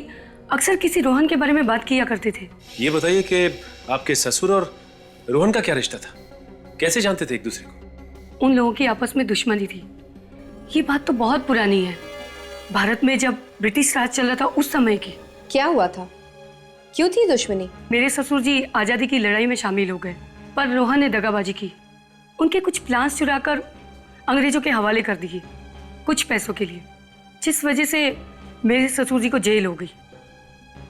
अक्सर किसी रोहन के बारे में बात किया करते थे। ये बताइए कि आपके ससुर और रोहन का क्या रिश्ता था? कैसे जानते थे एक दूसरे को? उन लोगों की आपस में दुश्मनी थी। ये बात तो बहुत पुरानी है, भारत में जब ब्रिटिश राज चल रहा था उस समय की। क्या हुआ था? क्यों थी दुश्मनी? मेरे ससुर जी आजादी की लड़ाई में शामिल हो गए, पर रोहन ने दगाबाजी की। उनके कुछ प्लान्स चुराकर अंग्रेजों के हवाले कर दिए कुछ पैसों के लिए, जिस वजह से मेरे ससुर जी को जेल हो गई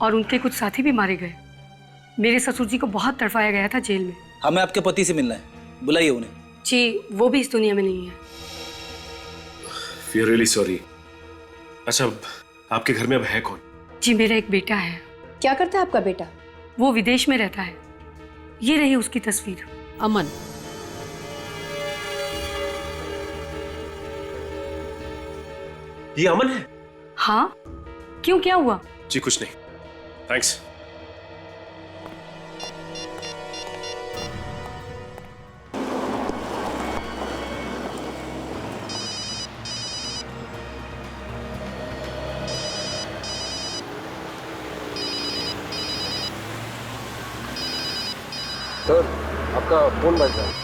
और उनके कुछ साथी भी मारे गए। मेरे ससुर जी को बहुत तड़पाया गया था जेल में। हमें आपके पति से मिलना है, बुलाइए उन्हें। जी, वो भी इस दुनिया में नहीं है। We are really sorry। अच्छा, आपके घर में अब है कौन? जी, मेरा एक बेटा है। क्या करता है आपका बेटा? वो विदेश में रहता है। ये रही उसकी तस्वीर। अमन। ये अमन है? हाँ, क्यों, क्या हुआ? जी कुछ नहीं, थैंक्स। सर, आपका फोन बज रहा है।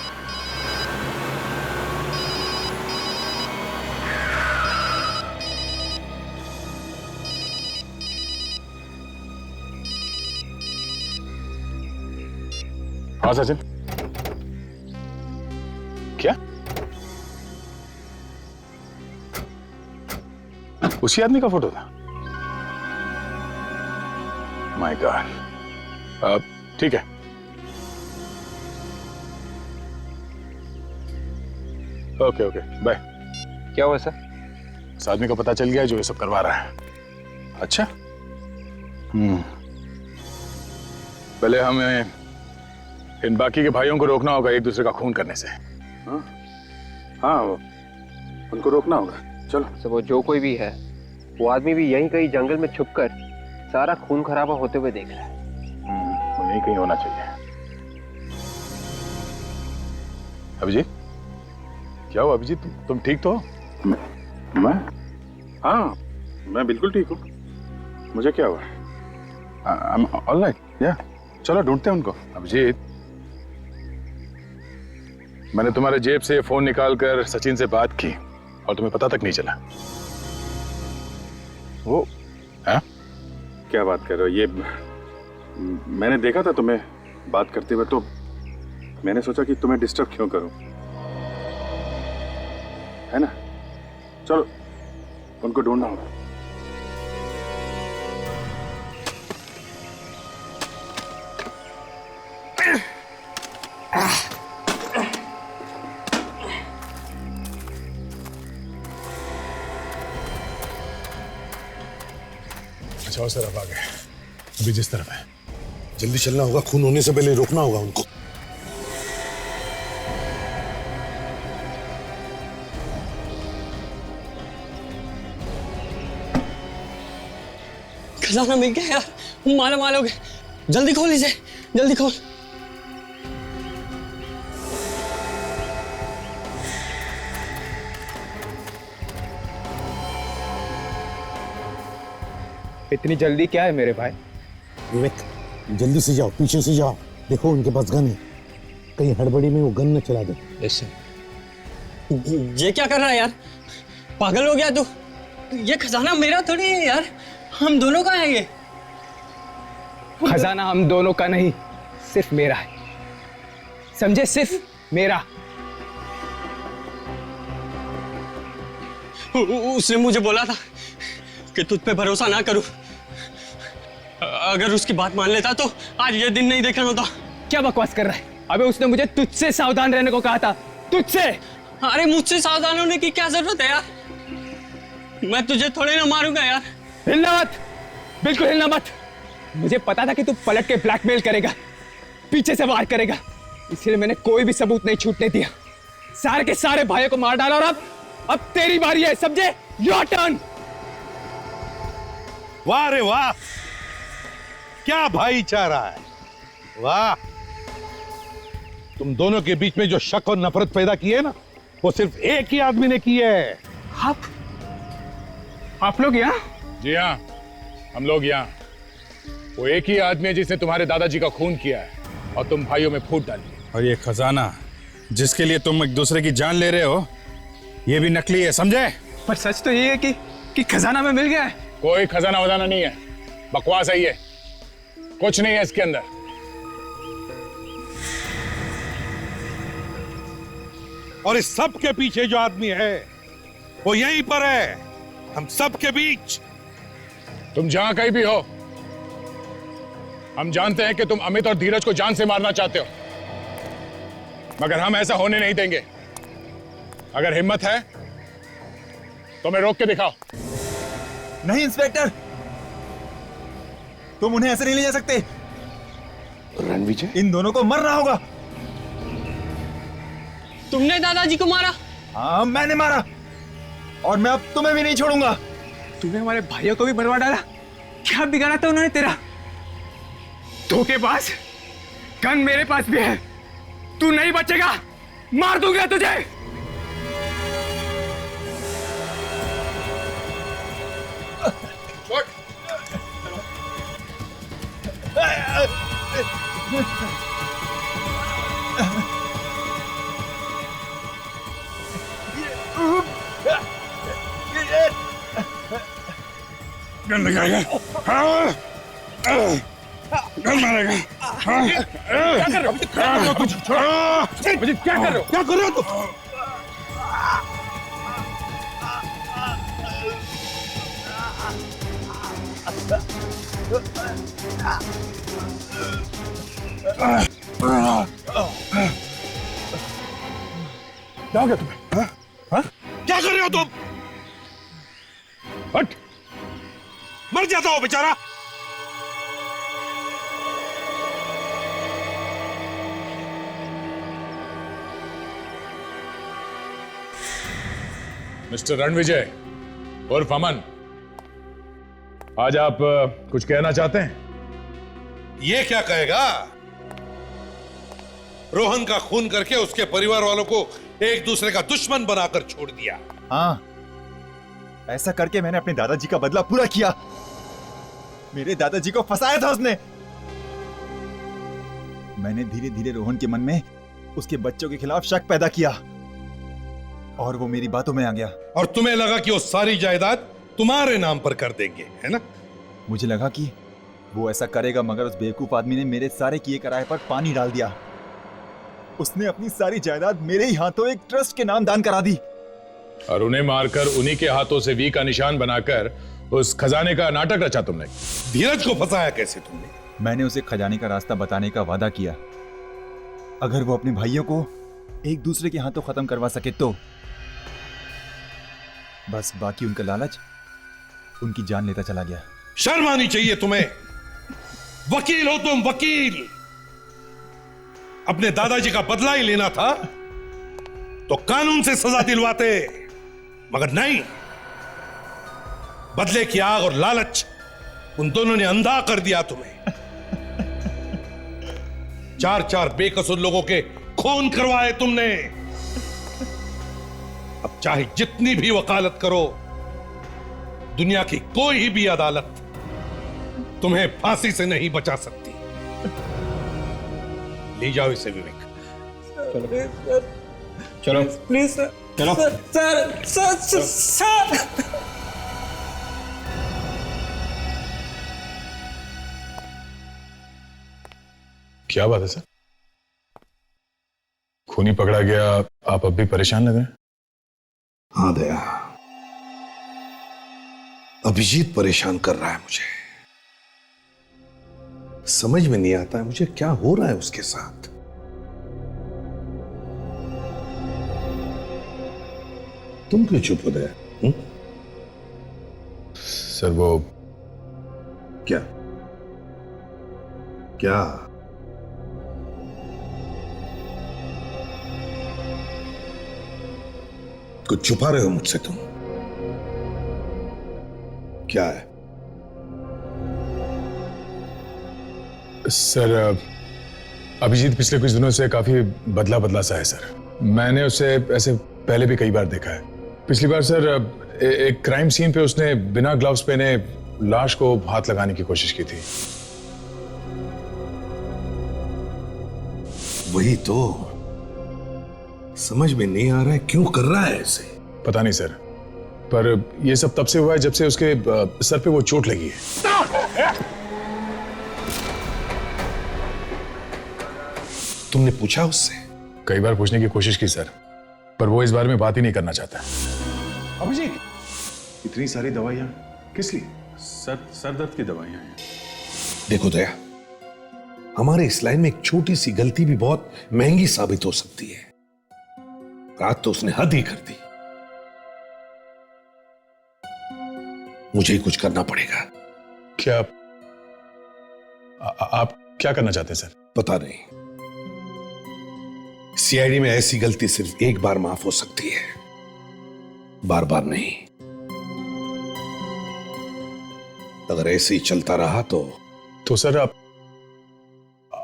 हाँ सचिन, क्या उसी आदमी का फोटो था? My God. ठीक है, ओके ओके, बाय। क्या हुआ सर? इस आदमी का पता चल गया जो ये सब करवा रहा है। अच्छा, पहले हमें इन बाकी के भाइयों को रोकना होगा एक दूसरे का खून करने से। हाँ, उनको रोकना होगा। चलो। सर, वो जो कोई भी है, वो आदमी भी यहीं कहीं जंगल में छुपकर सारा खून खराबा होते हुए देख रहा है। वो यहीं कहीं होना चाहिए। अभिजीत, क्या हुआ अभिजीत? तुम ठीक तो हो? मैं? हाँ, मैं बिल्कुल ठीक हूँ। मुझे क्या हुआ? I'm all right, yeah। चलो ढूंढते हैं उनको। अभिजीत, मैंने तुम्हारे जेब से फोन निकालकर सचिन से बात की और तुम्हें पता तक नहीं चला। वो हाँ? क्या बात कर रहे हो? ये मैंने देखा था तुम्हें बात करते हुए, तो मैंने सोचा कि तुम्हें डिस्टर्ब क्यों करूं, है ना? चलो, उनको ढूंढना होगा। अच्छा सर, अब आ गए। अभी जिस तरफ है, जल्दी चलना होगा, खून होने से पहले रोकना होगा उनको। खजाना मिल गया यार, माला माल हो गए। जल्दी खोल इसे, जल्दी खोल। इतनी जल्दी क्या है मेरे भाई? विवेक, जल्दी से जाओ, पीछे से जाओ। देखो उनके पास गन है, कहीं हड़बड़ी में वो गन न चला दे। ये क्या कर रहा है यार? पागल हो गया तू? ये खजाना मेरा थोड़ी है यार, हम दोनों का है ये। खजाना हम दोनों का नहीं, सिर्फ मेरा है, समझे? सिर्फ मेरा। उसने मुझे बोला था कि तुझ पे भरोसा ना करूं। अगर उसकी बात मान लेता तो आज ये दिन नहीं देखना होता। क्या बकवास कर रहा है? अबे उसने मुझे तुझसे सावधान रहने को कहा था, तुझसे। अरे मुझसे सावधान होने की क्या जरूरत है यार? मैं तुझे थोड़े ना मारूंगा यार। हिलना मत, बिल्कुल हिलना मत। मुझे पता था कि तू पलट के ब्लैकमेल करेगा, पीछे से वार करेगा, इसलिए मैंने कोई भी सबूत नहीं छूटने दिया। सारे के सारे भाइयों को मार डाला और अब तेरी बारी है, समझे? Your turn. वाह रे वाह, क्या भाईचारा है, वाह। तुम दोनों के बीच में जो शक और नफरत पैदा की है ना, वो सिर्फ एक ही आदमी ने की है। आप लोग यहाँ? जी हाँ, हम लोग यहाँ। वो एक ही आदमी है जिसने तुम्हारे दादाजी का खून किया है और तुम भाइयों में फूट डाली। और ये खजाना जिसके लिए तुम एक दूसरे की जान ले रहे हो, ये भी नकली है, समझे? पर सच तो ये है कि खजाना में मिल गया है। कोई खजाना वजाना नहीं है, बकवास है ये, कुछ नहीं है इसके अंदर। और इस सब के पीछे जो आदमी है वो यहीं पर है, हम सब के बीच। तुम जहां कहीं भी हो, हम जानते हैं कि तुम अमित और धीरज को जान से मारना चाहते हो, मगर हम ऐसा होने नहीं देंगे। अगर हिम्मत है तो हमें रोक के दिखाओ। नहीं इंस्पेक्टर, तुम उन्हें ऐसे नहीं ले जा सकते। रणविजय, इन दोनों को मरना होगा। तुमने दादाजी को मारा? हाँ मैंने मारा, और मैं अब तुम्हें भी नहीं छोड़ूंगा। तूने हमारे भाइयों को भी मरवा डाला। क्या बिगाड़ा था उन्होंने तेरा? धोखेबाज, गन मेरे पास भी है, तू नहीं बचेगा, मार दूंगा तुझे। गन लगाएगा? हाँ, गन मारेगा? हाँ, क्या कर रहे हो? क्या कर रहे हो? क्या कर रहे हो? क्या कर रहे हो तुम? क्या हो गया तुम्हें? हाँ? हाँ? क्या कर रहे हो तुम? हट, मर जाता हो बेचारा। मिस्टर रणविजय उर्फ अमन, आज आप कुछ कहना चाहते हैं? ये क्या कहेगा? रोहन का खून करके उसके परिवार वालों को एक दूसरे का दुश्मन बनाकर छोड़ दिया। हाँ, ऐसा करके मैंने अपने दादाजी का बदला पूरा किया। मेरे दादाजी को फंसाया था उसने। मैंने धीरे धीरे रोहन के मन में उसके बच्चों के खिलाफ शक पैदा किया, और वो मेरी बातों में आ गया। और तुम्हें लगा कि वो सारी जायदाद तुम्हारे नाम पर कर देंगे, है ना? मुझे लगा कि वो ऐसा करेगा, मगर उस बेवकूफ आदमी ने मेरे सारे किए कराए पर पानी डाल दिया। उसने अपनी सारी जायदाद मेरे ही हाथों एक ट्रस्ट के नाम दान करा दी, और उन्हें मारकर उन्हीं के हाथों से वी का निशान बनाकर उस खजाने का नाटक रचा तुमने। धीरज को फंसाया कैसे तुमने? मैंने उसे खजाने का रास्ता बताने का वादा किया। अगर वो अपने भाइयों को एक दूसरे के हाथों खत्म करवा सके तो। बस बाकी उनका लालच उनकी जान लेता चला गया। शर्म आनी चाहिए तुम्हें। वकील हो तुम, वकील। अपने दादाजी का बदला ही लेना था तो कानून से सजा दिलवाते, मगर नहीं। बदले की आग और लालच उन दोनों ने अंधा कर दिया तुम्हें। 4-4 बेकसूर लोगों के खून करवाए तुमने। अब चाहे जितनी भी वकालत करो, दुनिया की कोई भी अदालत तुम्हें फांसी से नहीं बचा सकती। ले जाओ इसे विवेक। चलो प्लीज सर, चलो सर। क्या बात है सर? खूनी पकड़ा गया, आप अब भी परेशान लग रहे हैं? हाँ दया, अभिजीत परेशान कर रहा है मुझे। समझ में नहीं आता है मुझे क्या हो रहा है उसके साथ। तुम क्यों चुप हो गए? सर वो क्या क्या? कुछ छुपा रहे हो मुझसे तुम? क्या है? सर अभिजीत पिछले कुछ दिनों से काफी बदला बदला सा है सर। मैंने उसे ऐसे पहले भी कई बार देखा है। पिछली बार सर एक क्राइम सीन पे उसने बिना ग्लव्स पहने लाश को हाथ लगाने की कोशिश की थी। वही तो, समझ में नहीं आ रहा है क्यों कर रहा है ऐसे। पता नहीं सर, पर यह सब तब से हुआ है जब से उसके सर पे वो चोट लगी है। तुमने पूछा उससे? कई बार पूछने की कोशिश की सर, पर वो इस बारे में बात ही नहीं करना चाहता। अभिजीत, इतनी सारी दवाइयां किस लिए? सर दर्द की दवाइयां हैं। देखो दया, हमारे इस लाइन में एक छोटी सी गलती भी बहुत महंगी साबित हो सकती है। रात तो उसने हद ही कर दी। मुझे ही कुछ करना पड़ेगा। क्या आप क्या करना चाहते हैं सर? पता नहीं। सीआईडी में ऐसी गलती सिर्फ एक बार माफ हो सकती है, बार बार नहीं। अगर ऐसे ही चलता रहा तो सर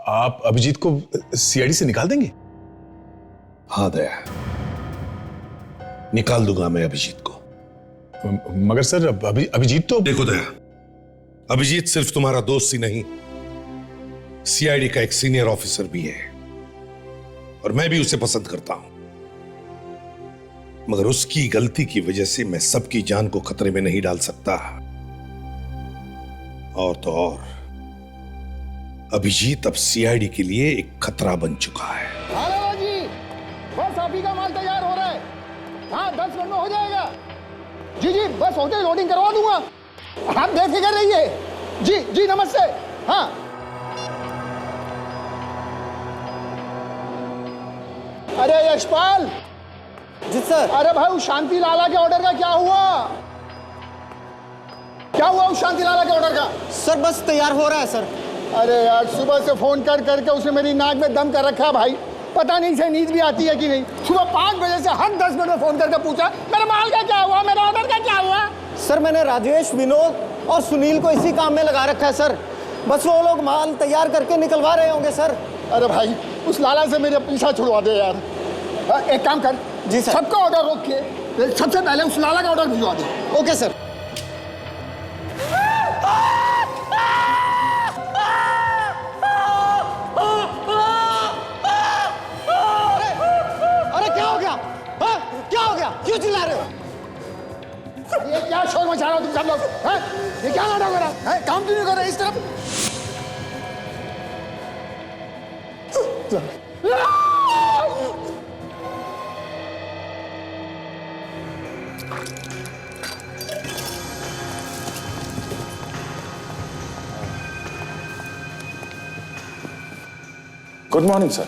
आप अभिजीत को सीआईडी से निकाल देंगे? हाँ दया, निकाल दूंगा मैं अभिजीत को। मगर सर अभिजीत तो... देखो दया, अभिजीत सिर्फ तुम्हारा दोस्त ही नहीं, सीआईडी का एक सीनियर ऑफिसर भी है और मैं भी उसे पसंद करता हूं। मगर उसकी गलती की वजह से मैं सबकी जान को खतरे में नहीं डाल सकता। और तो और अभिजीत अब सीआईडी के लिए एक खतरा बन चुका है। हाँ जी, बस अभी का माल तैयार हो रहा है। हाँ 10 मिनट में हो जाएगा। जी बस होते लोडिंग करवा दूंगा, आप बेफिक्र रहिए। जी नमस्ते। हाँ अरे यशपाल। जी सर। अरे भाई उस शांति लाला के ऑर्डर का क्या हुआ? क्या हुआ उस शांति लाला के ऑर्डर का? सर बस तैयार हो रहा है सर। अरे यार सुबह से फोन करके उसने मेरी नाक में दम कर रखा है भाई। पता नहीं से नींद भी आती है कि नहीं। सुबह 5 बजे से हर 10 मिनट में फोन करके पूछा मेरे माल का क्या हुआ, मेरे ऑर्डर का क्या हुआ। सर मैंने राजेश, विनोद और सुनील को इसी काम में लगा रखा है सर। बस वो लोग माल तैयार करके निकलवा रहे होंगे सर। अरे भाई उस लाला से मेरे पीछा छुड़वा दे यार। एक काम कर। जी सर। सबका ऑर्डर रोक के सबसे पहले उस लाला का ऑर्डर भिजवा दे। Okay sir. अरे क्या हो गया? क्या हो गया? क्यों चिल्ला रहे हो? ये क्या शोर मचा रहे हो तुम सब लोग? ये क्या नाटक हो रहा है? काम क्यों नहीं कर रहे इस तरफ? Good morning sir.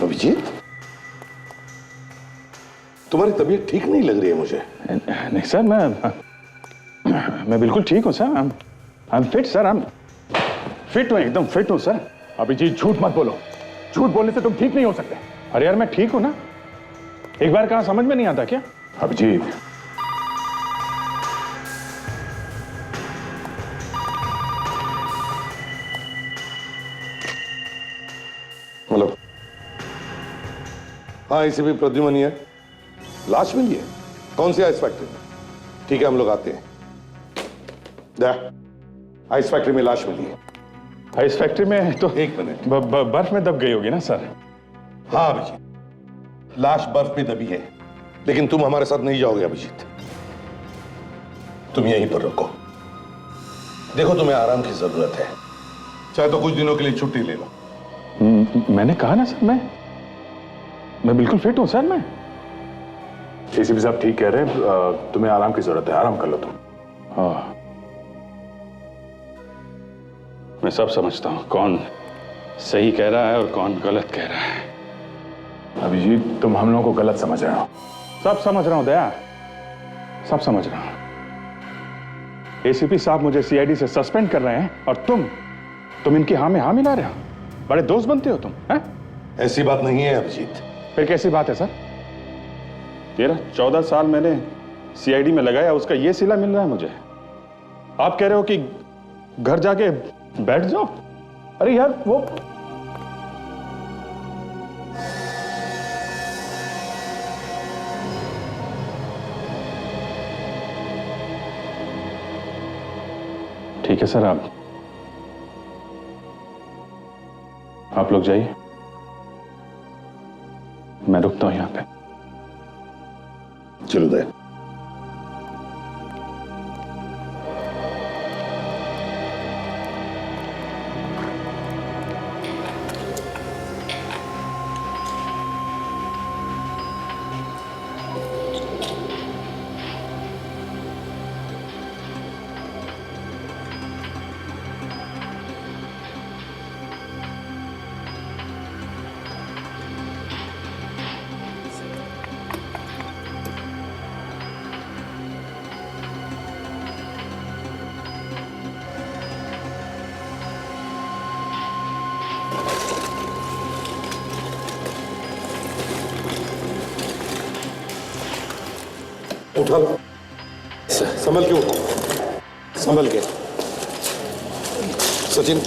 अभिजीत, तुम्हारी तबीयत ठीक नहीं लग रही है मुझे। नहीं सर, मैं बिल्कुल ठीक हूँ sir. I am fit sir. I am fit हूँ, एकदम फिट हूँ सर। अभिजीत झूठ मत बोलो। झूठ बोलने से तुम ठीक नहीं हो सकते। अरे यार मैं ठीक हूँ ना, एक बार कहा समझ में नहीं आता क्या? अभिजीत हेलो। हाँ एसीपी प्रद्युमन है। लाश मिली है? कौन सी आइस फैक्ट्री में? ठीक है हम लोग आते हैं। आइस फैक्ट्री में लाश मिली है। आइस फैक्ट्री में तो एक मिनट, बर्फ में दब गई होगी ना सर? हाँ अभिजीत, लाश बर्फ में दबी है, लेकिन तुम हमारे साथ नहीं जाओगे अभिजीत। तुम यहीं पर रुको। देखो तुम्हें आराम की जरूरत है, चाहे तो कुछ दिनों के लिए छुट्टी ले लो। मैंने कहा ना सर, मैं बिल्कुल फिट हूं सर। मैं एसीपी साहब ठीक कह रहे हैं, तुम्हें आराम की जरूरत है, आराम कर लो तुम। हाँ मैं सब समझता हूं कौन सही कह रहा है और कौन गलत कह रहा है। अभिजीत तुम हम लोगों को गलत समझ रहे हो। सब समझ रहा हूं दया, सब समझ रहा हूं। एसीपी साहब मुझे सीआईडी से सस्पेंड कर रहे हैं और तुम इनकी हाँ में हाँ मिला रहे हो। बड़े दोस्त बनते हो तुम, हैं? ऐसी बात नहीं है अभिजीत। फिर कैसी बात है सर? 13-14 साल मैंने सीआईडी में लगाया, उसका ये सिला मिल रहा है मुझे। आप कह रहे हो कि घर जाके बैठ जाओ? अरे यार वो ठीक है सर, आप लोग जाइए। मैं रुकता हूं यहां पे। चलो दे। उठा लो, संभल के उठो, संभल के। सचिन,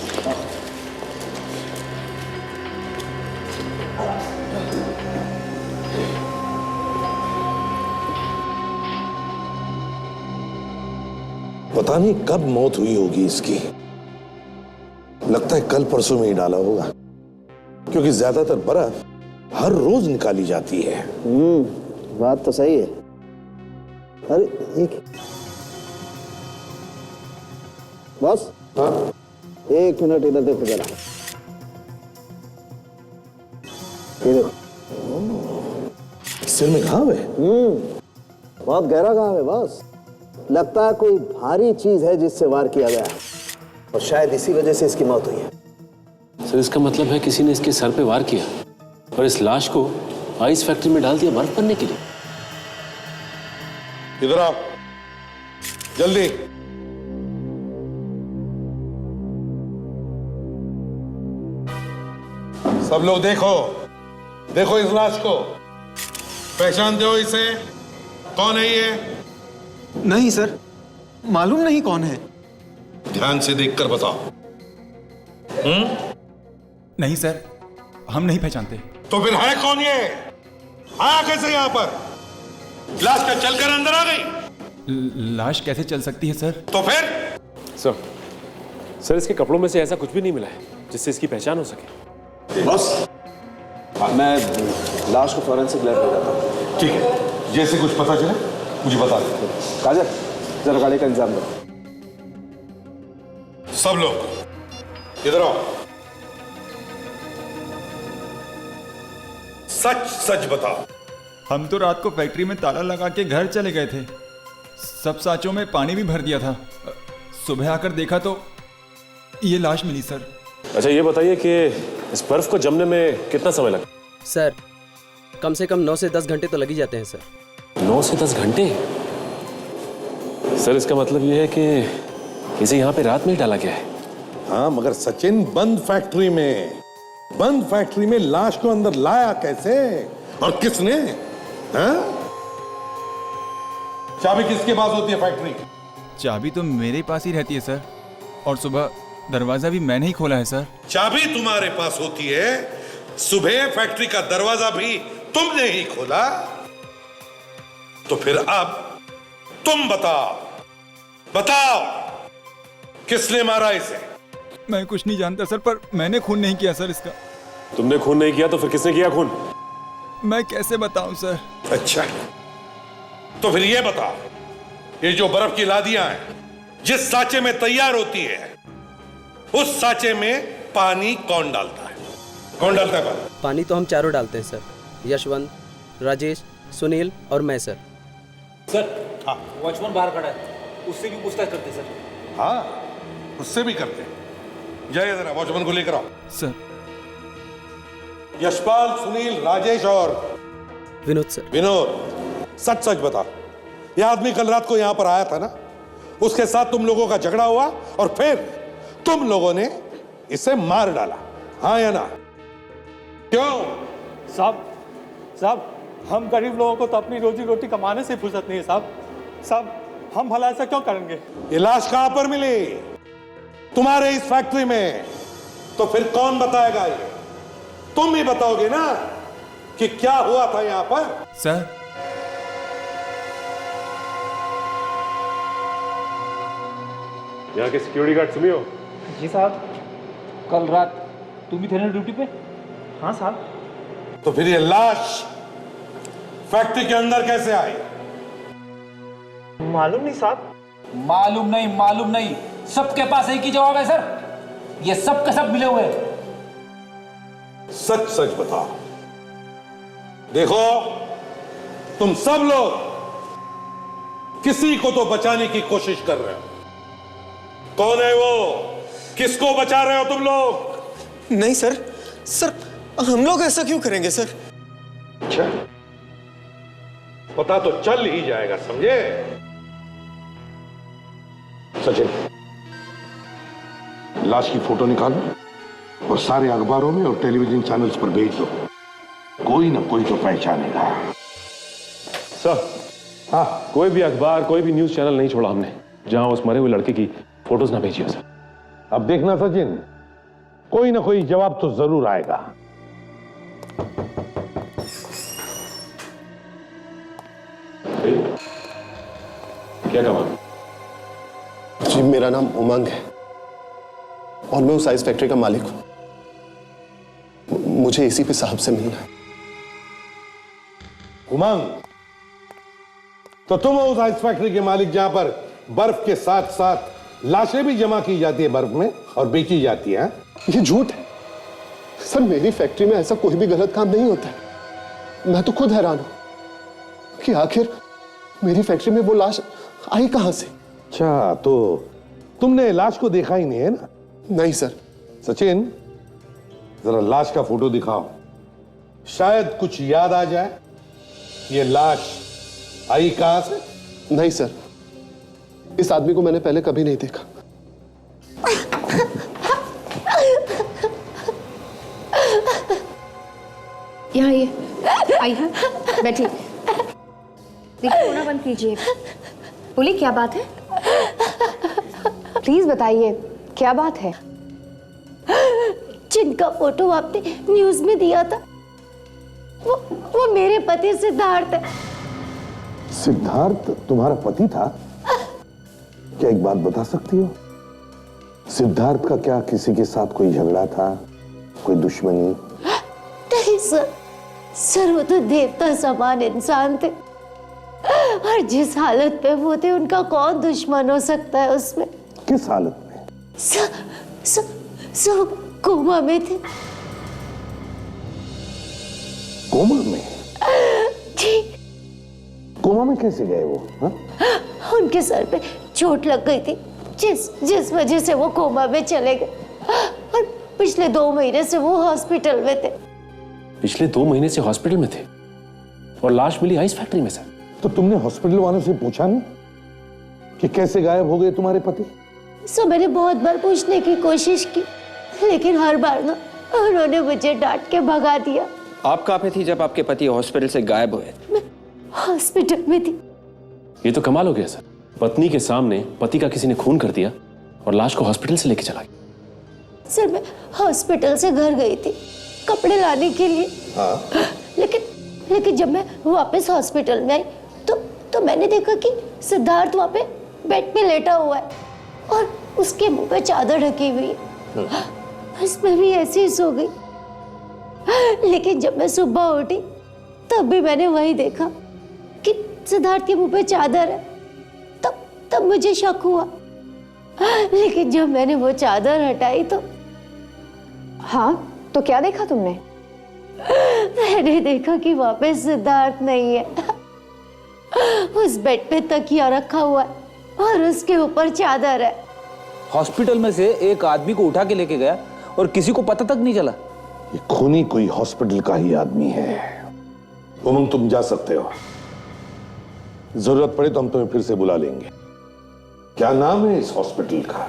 पता नहीं कब मौत हुई होगी इसकी। लगता है कल परसों में ही डाला होगा, क्योंकि ज्यादातर बर्फ हर रोज निकाली जाती है। बात तो सही है। अरे एक बॉस, हाँ 1 मिनट इधर देखो जरा। ये देखो, सिर में घाव है। बहुत गहरा घाव है बॉस। लगता है कोई भारी चीज है जिससे वार किया गया और शायद इसी वजह से इसकी मौत हुई है। सर इसका मतलब है किसी ने इसके सर पे वार किया और इस लाश को आइस फैक्ट्री में डाल दिया बर्फ बनने के लिए। इधर आओ जल्दी। सब लोग देखो, देखो इस लाश को। पहचानते हो इसे? कौन है ये? नहीं सर, मालूम नहीं कौन है। ध्यान से देखकर बताओ। नहीं सर, हम नहीं पहचानते। तो फिर है कौन ये? आया कैसे यहां पर? लाश का चलकर अंदर आ गई? लाश कैसे चल सकती है सर? तो फिर? सर इसके कपड़ों में से ऐसा कुछ भी नहीं मिला है जिससे इसकी पहचान हो सके। बस मैं लाश को फॉरेंसिक लैब ले जाता हूँ। ठीक है, जैसे कुछ पता चले मुझे बता दो। काजल, जरा गाड़ी का इंतजाम करो। सब लोग इधर आओ। सच सच बताओ। हम तो रात को फैक्ट्री में ताला लगा के घर चले गए थे। सब साँचों में पानी भी भर दिया था। सुबह आकर देखा तो ये लाश मिली सर। अच्छा ये बताइए कि इस बर्फ को जमने में कितना समय लगा? सर कम से कम 9 से 10 घंटे तो लग ही जाते हैं सर। 9 से 10 घंटे? सर इसका मतलब ये है कि इसे यहाँ पे रात में ही डाला गया है। हाँ मगर सचिन, बंद फैक्ट्री में लाश को अंदर लाया कैसे और किसने? हाँ? चाबी किसके पास होती है फैक्ट्री की? चाबी तो मेरे पास ही रहती है सर, और सुबह दरवाजा भी मैंने ही खोला है सर। चाबी तुम्हारे पास होती है, सुबह फैक्ट्री का दरवाजा भी तुमने ही खोला। तो फिर अब तुम बताओ किसने मारा इसे? मैं कुछ नहीं जानता सर, पर मैंने खून नहीं किया सर इसका। तुमने खून नहीं किया तो फिर किसने किया खून? मैं कैसे बताऊं सर? अच्छा तो फिर ये बताओ, ये जो बर्फ की लादियां हैं जिस साँचे में तैयार होती है, उस साँचे में पानी कौन डालता है? कौन डालता है पानी? पानी तो हम चारों डालते हैं सर, यशवंत, राजेश, सुनील और मैं सर। हाँ वॉचमैन बाहर खड़ा है, उससे भी पूछताछ करते सर। हाँ उससे भी करते। जाइए जरा वॉचमैन को लेकर आओ। सर यशपाल, सुनील, राजेश और विनोद सर। विनोद, सच सच बता, यह आदमी कल रात को यहां पर आया था ना? उसके साथ तुम लोगों का झगड़ा हुआ और फिर तुम लोगों ने इसे मार डाला, हाँ या ना? क्यों? साहब हम गरीब लोगों को तो अपनी रोजी रोटी कमाने से फुर्सत नहीं है साहब। हम भला ऐसा क्यों करेंगे? ये लाश कहां पर मिली? तुम्हारे इस फैक्ट्री में। तो फिर कौन बताएगा? ये तुम ही बताओगे ना कि क्या हुआ था यहां पर? सर यहाँ के सिक्योरिटी गार्ड तुम ही हो? जी साहब, कल रात तुम भी थे ना ड्यूटी पे? हाँ साहब। तो फिर ये लाश फैक्ट्री के अंदर कैसे आई? मालूम नहीं साहब। मालूम नहीं सबके पास एक ही जवाब है सर। ये सब के सब मिले हुए हैं। सच सच बताओ। देखो तुम सब लोग किसी को तो बचाने की कोशिश कर रहे हो। कौन है वो? किसको बचा रहे हो तुम लोग? नहीं सर, सर हम लोग ऐसा क्यों करेंगे सर? अच्छा, पता तो चल ही जाएगा, समझे? सचिन, लाश की फोटो निकालो और सारे अखबारों में और टेलीविजन चैनल्स पर भेज दो। कोई ना कोई तो पहचानेगा। सर, हाँ, कोई भी अखबार, कोई भी न्यूज चैनल नहीं छोड़ा हमने जहां उस मरे हुए लड़के की फोटोज ना भेजी हो सर। अब देखना सचिन, कोई ना कोई जवाब तो जरूर आएगा। क्या कहा? जी, मेरा नाम उमंग है और मैं उस आइस फैक्ट्री का मालिक हूं। मुझे एसीपी साहब से मिलना है। उमंग, तो तुम हो उस आइस फैक्ट्री के मालिक जहां पर बर्फ के साथ साथ लाशें भी जमा की जाती है बर्फ में और बेची जाती है? ये झूठ है सर। मेरी फैक्ट्री में ऐसा कोई भी गलत काम नहीं होता है। मैं तो खुद हैरान हूं कि आखिर मेरी फैक्ट्री में वो लाश आई कहां से। अच्छा, तो तुमने लाश को देखा ही नहीं है ना? नहीं सर। सचिन, जरा लाश का फोटो दिखाओ, शायद कुछ याद आ जाए। ये लाश आई कहां से? नहीं सर, इस आदमी को मैंने पहले कभी नहीं देखा। यहाँ ये आइए, बैठिए। देखिए, रोना बंद कीजिए। बोलिए, क्या बात है? प्लीज बताइए, क्या बात है? जिनका फोटो आपने न्यूज में दिया था वो मेरे पति सिद्धार्थ है। सिद्धार्थ तुम्हारा पति था? क्या एक बात बता सकती हो? सिद्धार्थ का क्या किसी के साथ कोई झगड़ा था, कोई दुश्मनी? नहीं सर, वो तो देवता समान इंसान थे और जिस हालत में वो थे उनका कौन दुश्मन हो सकता है उसमें? किस हालत में? सब कोमा में थे। कोमा में? जी। कोमा में कैसे गए वो? हा? उनके सर पे चोट लग गई थी जिस वजह से वो कोमा में चले गए और पिछले 2 महीने से वो हॉस्पिटल में थे। पिछले 2 महीने से हॉस्पिटल में थे और लाश मिली आइस फैक्ट्री में सर। तो तुमने हॉस्पिटल वालों से पूछा नहीं कि कैसे गायब हो गए तुम्हारे पति? सो मैंने बहुत बार पूछने की कोशिश की, लेकिन हर बार ना उन्होंने मुझे डांट के भगा दिया। आप कहाँ पे थी जब आपके पति हॉस्पिटल से गायब हुए? मैं हॉस्पिटल में थी। ये तो कमाल हो गया सर। पत्नी के सामने पति का किसी ने खून कर दिया और लाश को हॉस्पिटल से लेके चला गया। सर, मैं हॉस्पिटल से घर गई थी कपड़े लाने के लिए। हाँ। लेकिन जब मैं वापस हॉस्पिटल में आई तो मैंने देखा कि सिद्धार्थ वहां पे बेड पे लेटा हुआ है और उसके मुंह पे चादर ढकी हुई है। बस मैं भी ऐसे ही सो गई। लेकिन जब मैं सुबह उठी तब भी मैंने वही देखा कि सिद्धार्थ के मुंह पे चादर है। तब मुझे शक हुआ, लेकिन जब मैंने वो चादर हटाई तो हाँ, तो क्या देखा तुमने? मैंने देखा कि वहां पे सिद्धार्थ नहीं है। उस बेड पे तकिया रखा हुआ है और उसके ऊपर चादर है। हॉस्पिटल में से एक आदमी को उठा के लेके गया और किसी को पता तक नहीं चला। ये खूनी कोई हॉस्पिटल का ही आदमी है। उमंग, तुम जा सकते हो। जरूरत पड़े तो हम तुम्हें फिर से बुला लेंगे। क्या नाम है इस हॉस्पिटल का?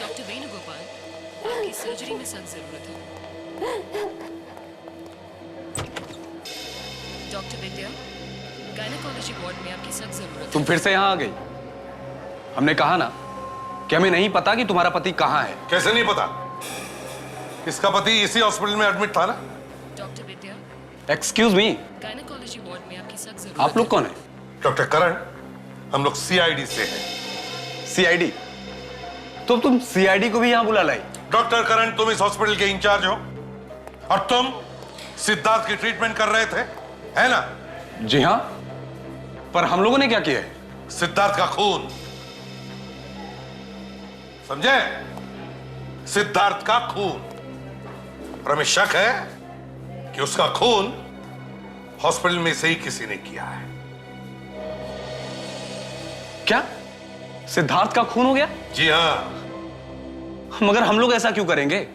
डॉक्टर वेणुगोपाल, आपकी सर्जरी में सख्त जरूरत है। डॉक्टर विद्या, गायनेकोलॉजी वार्ड में आपकी सख्त जरूरत है। तुम फिर से यहाँ आ गई? हमने कहा ना कि हमें नहीं पता कि तुम्हारा पति कहाँ है। कैसे नहीं पता? इसका पति इसी हॉस्पिटल में एडमिट था ना? डॉक्टर विद्या, एक्सक्यूज मी, गायनेकोलॉजी वार्ड में आपकी सख्त जरूरत आप लोग कौन है? डॉक्टर करण, हम लोग सीआईडी से हैं। सीआईडी? तो तुम सीआईडी को भी यहाँ बुला लाई? डॉक्टर करण, तुम इस हॉस्पिटल के इंचार्ज हो और तुम सिद्धार्थ की ट्रीटमेंट कर रहे थे। है ना? जी हाँ, पर हम लोगों ने क्या किया है? सिद्धार्थ का खून, समझे? सिद्धार्थ का खून। और हमें शक है कि उसका खून हॉस्पिटल में से ही किसी ने किया है। क्या सिद्धार्थ का खून हो गया? जी हाँ। मगर हम लोग ऐसा क्यों करेंगे?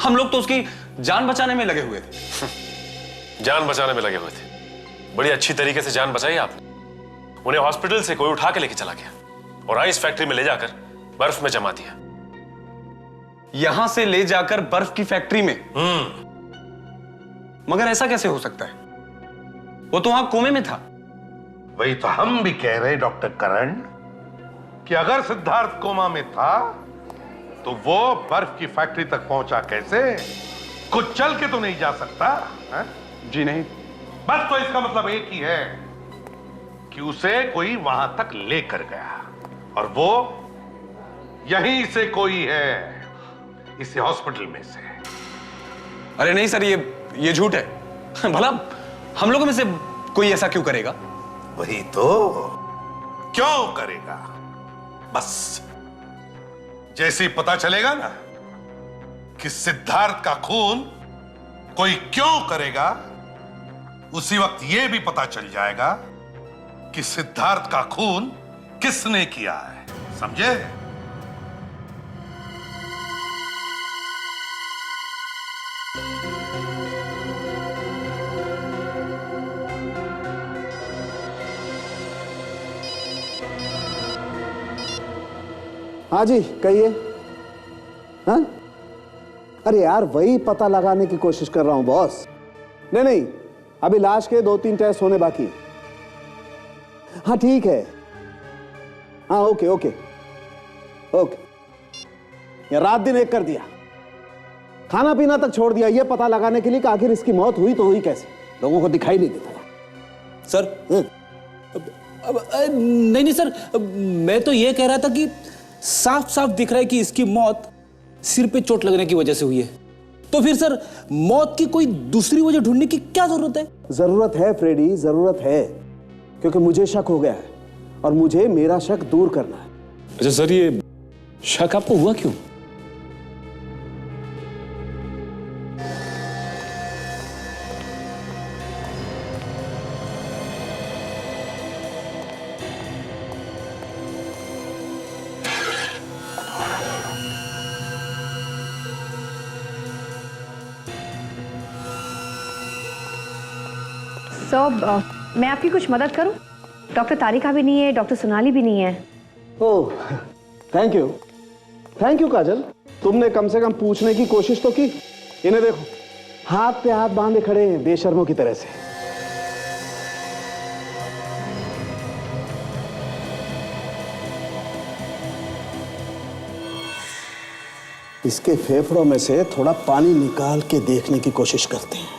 हम लोग तो उसकी जान बचाने में लगे हुए थे। जान बचाने में लगे हुए थे? बड़ी अच्छी तरीके से जान बचाई आपने। उन्हें हॉस्पिटल से कोई उठा के लेके चला गया और आइस फैक्ट्री में ले जाकर बर्फ में जमा दिया। यहां से ले जाकर बर्फ की फैक्ट्री में? मगर ऐसा कैसे हो सकता है? वो तो वहां कोमे में था। वही तो हम भी कह रहे डॉक्टर करण कि अगर सिद्धार्थ कोमा में था तो वो बर्फ की फैक्ट्री तक पहुंचा कैसे? कुछ चल के तो नहीं जा सकता है? जी नहीं। बस तो इसका मतलब एक ही है कि उसे कोई वहां तक लेकर गया और वो यहीं से कोई है, इसी हॉस्पिटल में से। अरे नहीं सर, ये झूठ है। भला हम लोगों में से कोई ऐसा क्यों करेगा? वही तो, क्यों करेगा? बस जैसे ही पता चलेगा ना कि सिद्धार्थ का खून कोई क्यों करेगा, उसी वक्त यह भी पता चल जाएगा कि सिद्धार्थ का खून किसने किया है। समझे? हाँ जी कहिए। हाँ, अरे यार वही पता लगाने की कोशिश कर रहा हूं बॉस। नहीं, अभी लाश के 2-3 टेस्ट होने बाकी हैं। हाँ ठीक है। हाँ ओके। ये रात दिन एक कर दिया, खाना पीना तक छोड़ दिया, ये पता लगाने के लिए कि आखिर इसकी मौत हुई तो हुई कैसे, लोगों को दिखाई नहीं देता। सर नहीं सर, मैं तो ये कह रहा था कि साफ साफ दिख रहा है कि इसकी मौत सिर पे चोट लगने की वजह से हुई है। तो फिर सर मौत की कोई दूसरी वजह ढूंढने की क्या जरूरत है? जरूरत है फ्रेडी, जरूरत है, क्योंकि मुझे शक हो गया है और मुझे मेरा शक दूर करना है। अच्छा सर, ये शक आपको हुआ क्यों? मैं आपकी कुछ मदद करूं? डॉक्टर तारिका भी नहीं है, डॉक्टर सोनाली भी नहीं है। ओह थैंक यू काजल, तुमने कम से कम पूछने की कोशिश तो की। इन्हें देखो, हाथ पे हाथ बांधे खड़े हैं बेशर्मों की तरह से। इसके फेफड़ों में से थोड़ा पानी निकाल के देखने की कोशिश करते हैं।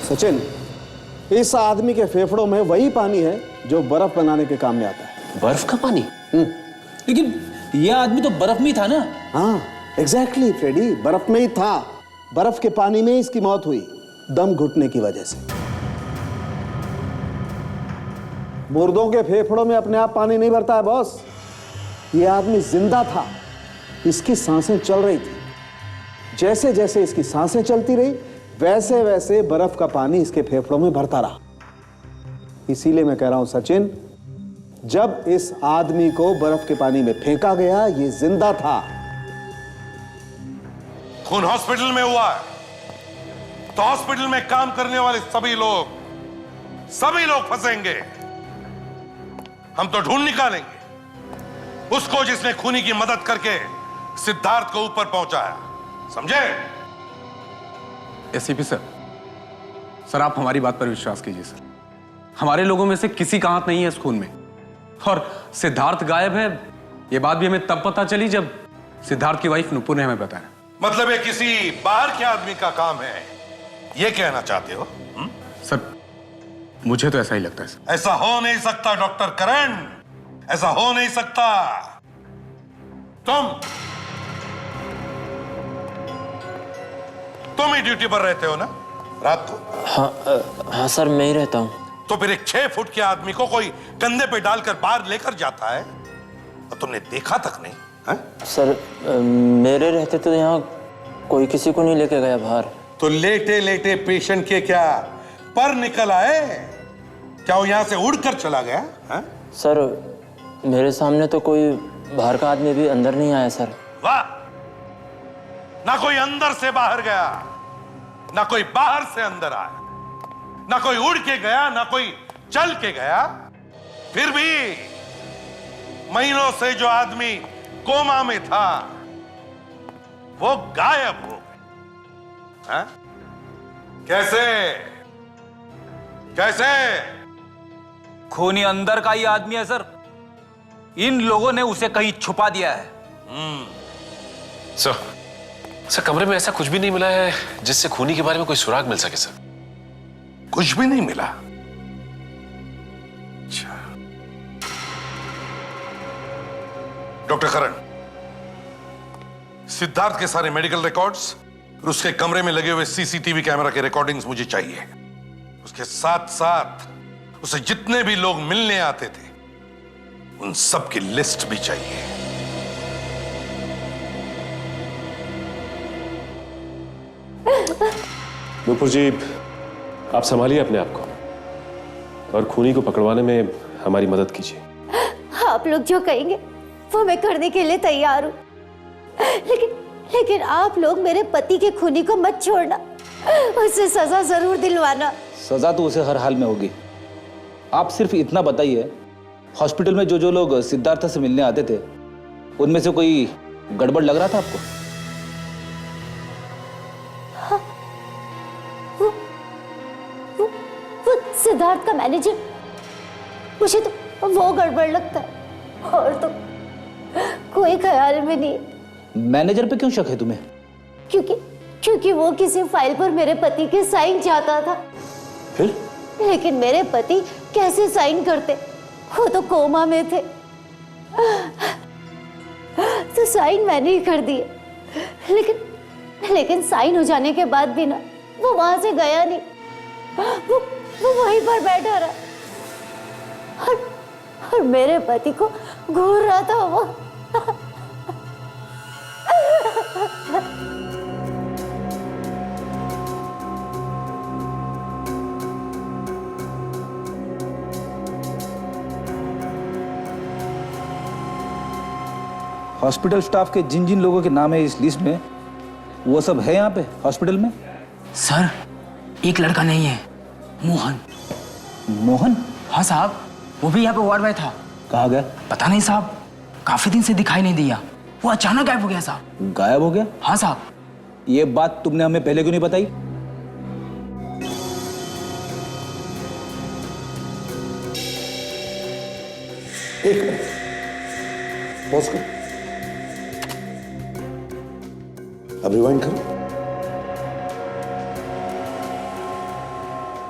सचिन, इस आदमी के फेफड़ों में वही पानी है जो बर्फ बनाने के काम में आता है। बर्फ का पानी? लेकिन यह आदमी तो बर्फ में ही था ना? हाँ एग्जैक्टली फ्रेडी, बर्फ में ही था। बर्फ के पानी में इसकी मौत हुई, दम घुटने की वजह से। मुर्दों के फेफड़ों में अपने आप पानी नहीं भरता है बॉस। यह आदमी जिंदा था, इसकी सांसें चल रही थी। जैसे जैसे इसकी सांसें चलती रही वैसे वैसे बर्फ का पानी इसके फेफड़ों में भरता रहा। इसीलिए मैं कह रहा हूं सचिन, जब इस आदमी को बर्फ के पानी में फेंका गया ये जिंदा था। खून हॉस्पिटल में हुआ है तो हॉस्पिटल में काम करने वाले सभी लोग फंसेंगे। हम तो ढूंढ निकालेंगे उसको जिसने खूनी की मदद करके सिद्धार्थ को ऊपर पहुंचाया। समझे? एसीपी सर, आप हमारी बात पर विश्वास कीजिए सर। हमारे लोगों में से किसी का हाथ नहीं है इस खून में। और सिद्धार्थ गायब है ये बात भी हमें तब पता चली जब सिद्धार्थ की वाइफ नुपुर ने हमें बताया। मतलब ये किसी बाहर के आदमी का काम है, ये कहना चाहते हो? सर मुझे तो ऐसा ही लगता है सर। ऐसा हो नहीं सकता डॉक्टर करण, ऐसा हो नहीं सकता। तुम ही ड्यूटी पर रहते हो ना रात को? हाँ सर, मैं ही रहता हूँ। तो फिर एक 6 फुट के आदमी को कोई कंधे पे डालकर बाहर लेकर जाता है और तुमने देखा तक नहीं है? सर मेरे रहते तो यहाँ कोई किसी को नहीं लेके गया बाहर। तो लेटे लेटे पेशेंट के क्या पर निकल आए? क्या वो यहां से उड़कर चला गया है? सर मेरे सामने तो कोई बाहर का आदमी भी अंदर नहीं आया सर। वाह, ना कोई अंदर से बाहर गया, ना कोई बाहर से अंदर आया, ना कोई उड़ के गया, ना कोई चल के गया। फिर भी महीनों से जो आदमी कोमा में था वो गायब हो गया। कैसे कैसे? खूनी अंदर का ही आदमी है सर, इन लोगों ने उसे कहीं छुपा दिया है। सर कमरे में ऐसा कुछ भी नहीं मिला है जिससे खूनी के बारे में कोई सुराग मिल सके सर। कुछ भी नहीं मिला? अच्छा डॉक्टर करण, सिद्धार्थ के सारे मेडिकल रिकॉर्ड्स और उसके कमरे में लगे हुए सीसीटीवी कैमरा के रिकॉर्डिंग्स मुझे चाहिए। उसके साथ साथ उसे जितने भी लोग मिलने आते थे उन सब की लिस्ट भी चाहिए। नूपुर जी, आप संभालिए अपने आप को और खूनी को पकड़वाने में हमारी मदद कीजिए। आप लोग जो कहेंगे वो मैं करने के लिए तैयार हूँ, लेकिन आप लोग मेरे पति के खूनी को मत छोड़ना, उसे सजा जरूर दिलवाना। सजा तो उसे हर हाल में होगी। आप सिर्फ इतना बताइए, हॉस्पिटल में जो लोग सिद्धार्थ से मिलने आते थे उनमें से कोई गड़बड़ लग रहा था आपको? हाँ, वो सिद्धार्थ का मैनेजर, मुझे तो वो गड़बड़ लगता है, और तो कोई ख्याल में नहीं। मैनेजर पे क्यों शक है तुम्हें? क्योंकि वो किसी फाइल पर मेरे पति के साइन चाहता था। फिर? लेकिन मेरे पति कैसे साइन करते, वो तो कोमा में थे, तो साइन मैंने ही कर दिए। लेकिन साइन हो जाने के बाद भी ना वो वहां से गया नहीं, वो वहीं पर बैठा रहा और मेरे पति को घूर रहा था वो। हॉस्पिटल स्टाफ के जिन जिन लोगों के नाम है इस लिस्ट में, वो सब है यहाँ पे हॉस्पिटल में? सर एक लड़का नहीं है, मोहन। मोहन? हाँ साहब, वो भी यहाँ पे वार्ड बॉय था। कहाँ गया? पता नहीं साहब, काफी दिन से दिखाई नहीं दिया, वो अचानक गायब हो गया साहब। गायब हो गया? हाँ साहब। ये बात तुमने हमें पहले क्यों नहीं बताई? एक मिनट, पॉज करो, अब रिवाइंड करो,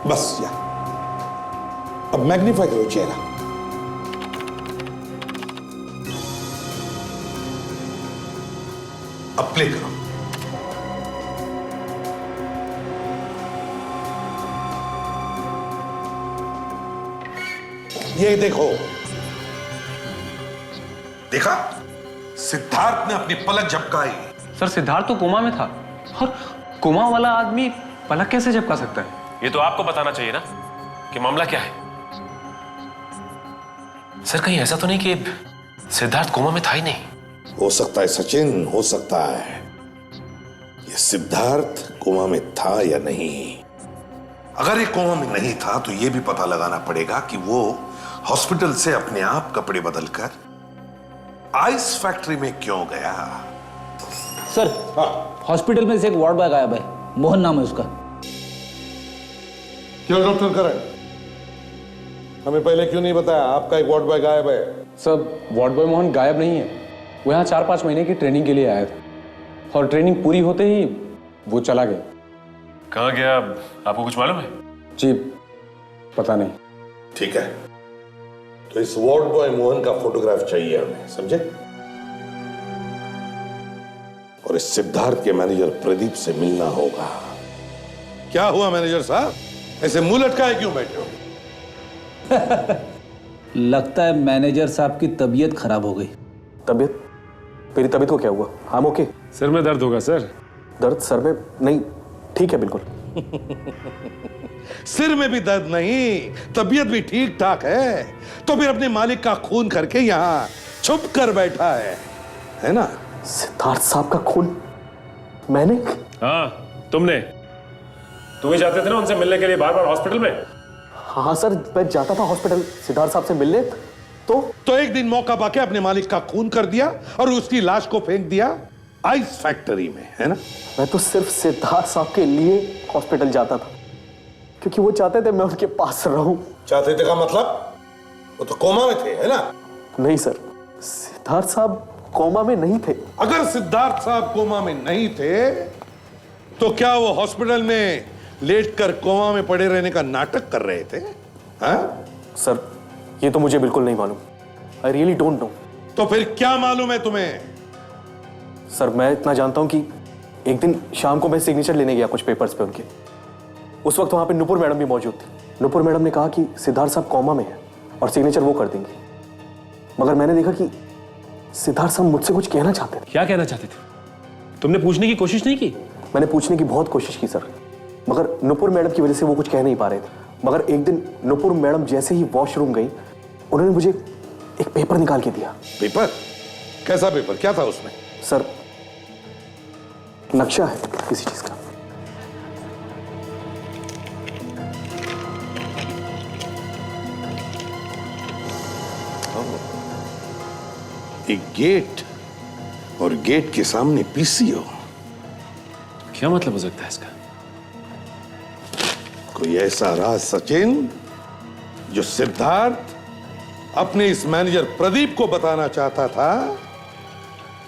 बस या अब मैग्नीफाई करो चेहरा। अब प्ले करो। ये देखो, देखा? सिद्धार्थ ने अपनी पलक झपकाई। सर सिद्धार्थ तो कोमा में था, और कोमा वाला आदमी पलक कैसे झपका सकता है? ये तो आपको बताना चाहिए ना कि मामला क्या है। सर कहीं ऐसा तो नहीं कि सिद्धार्थ कोमा में था ही नहीं? हो सकता है सचिन, हो सकता है। ये सिद्धार्थ कोमा में था या नहीं। अगर ये कोमा में नहीं था तो ये भी पता लगाना पड़ेगा कि वो हॉस्पिटल से अपने आप कपड़े बदलकर आइस फैक्ट्री में क्यों गया। सर हॉस्पिटल में से एक वार्ड बॉय गायब है, मोहन नाम है उसका। क्यों डॉक्टर करण, हमें पहले क्यों नहीं बताया आपका एक वार्ड बॉय गायब है? सर वार्ड बॉय मोहन गायब नहीं है, वो यहाँ 4-5 महीने की ट्रेनिंग के लिए आया था और ट्रेनिंग पूरी होते ही वो चला गया। कहाँ गया आपको कुछ मालूम है? जी पता नहीं। ठीक है, तो इस वार्ड बॉय मोहन का फोटोग्राफ चाहिए हमें, समझे? और इस सिद्धार्थ के मैनेजर प्रदीप से मिलना होगा। क्या हुआ मैनेजर साहब, ऐसे मुंह लटकाए क्यों बैठे हो? लगता है मैनेजर साहब की तबीयत खराब हो गई। तबीयत? मेरी तबीयत को क्या हुआ? हाँ ओके। सर में दर्द होगा सर। दर्द सर में नहीं, ठीक है बिल्कुल। सिर में भी दर्द नहीं, तबीयत भी ठीक ठाक है, तो फिर अपने मालिक का खून करके यहाँ छुप कर बैठा है ना? सिद्धार्थ साहब का खून मैंने? हाँ तुमने। तुम ही जाते थे ना उनसे मिलने के लिए बार बार हॉस्पिटल में? हाँ सर, मैं जाता था हॉस्पिटल सिद्धार्थ साहब से मिलने। तो एक दिन मौका पाके अपने मालिक का खून कर दिया और उसकी लाश को फेंक दिया आइस फैक्ट्री में, है ना? मैं तो सिर्फ सिद्धार्थ साहब के लिए हॉस्पिटल जाता था, क्योंकि वो चाहते थे मैं उनके पास रहूं। चाहते थे का मतलब? वो तो कोमा में थे, है ना? नहीं सर, सिद्धार्थ साहब कोमा में नहीं थे। अगर सिद्धार्थ साहब कोमा में नहीं थे तो क्या वो हॉस्पिटल में लेटकर कोमा में पड़े रहने का नाटक कर रहे थे? हाँ? सर ये तो मुझे बिल्कुल नहीं मालूम। I really don't know. तो फिर क्या मालूम है तुम्हें? सर मैं इतना जानता हूं कि एक दिन शाम को मैं सिग्नेचर लेने गया कुछ पेपर्स पे उनके। उस वक्त वहां पे नुपुर मैडम भी मौजूद थी। नुपुर मैडम ने कहा कि सिद्धार्थ साहब कोमा में है और सिग्नेचर वो कर देंगे, मगर मैंने देखा कि सिद्धार्थ साहब मुझसे कुछ कहना चाहते थे। क्या कहना चाहते थे? तुमने पूछने की कोशिश नहीं की? मैंने पूछने की बहुत कोशिश की सर, मगर नुपुर मैडम की वजह से वो कुछ कह नहीं पा रहे थे। मगर एक दिन नुपुर मैडम जैसे ही वॉशरूम गई, उन्होंने मुझे एक पेपर निकाल के दिया। पेपर? कैसा पेपर? क्या था उसमें? सर नक्शा है किसी चीज का। एक गेट और गेट के सामने पीसीओ। क्या मतलब हो सकता है इसका? कोई ऐसा राज सचिन जो सिद्धार्थ अपने इस मैनेजर प्रदीप को बताना चाहता था,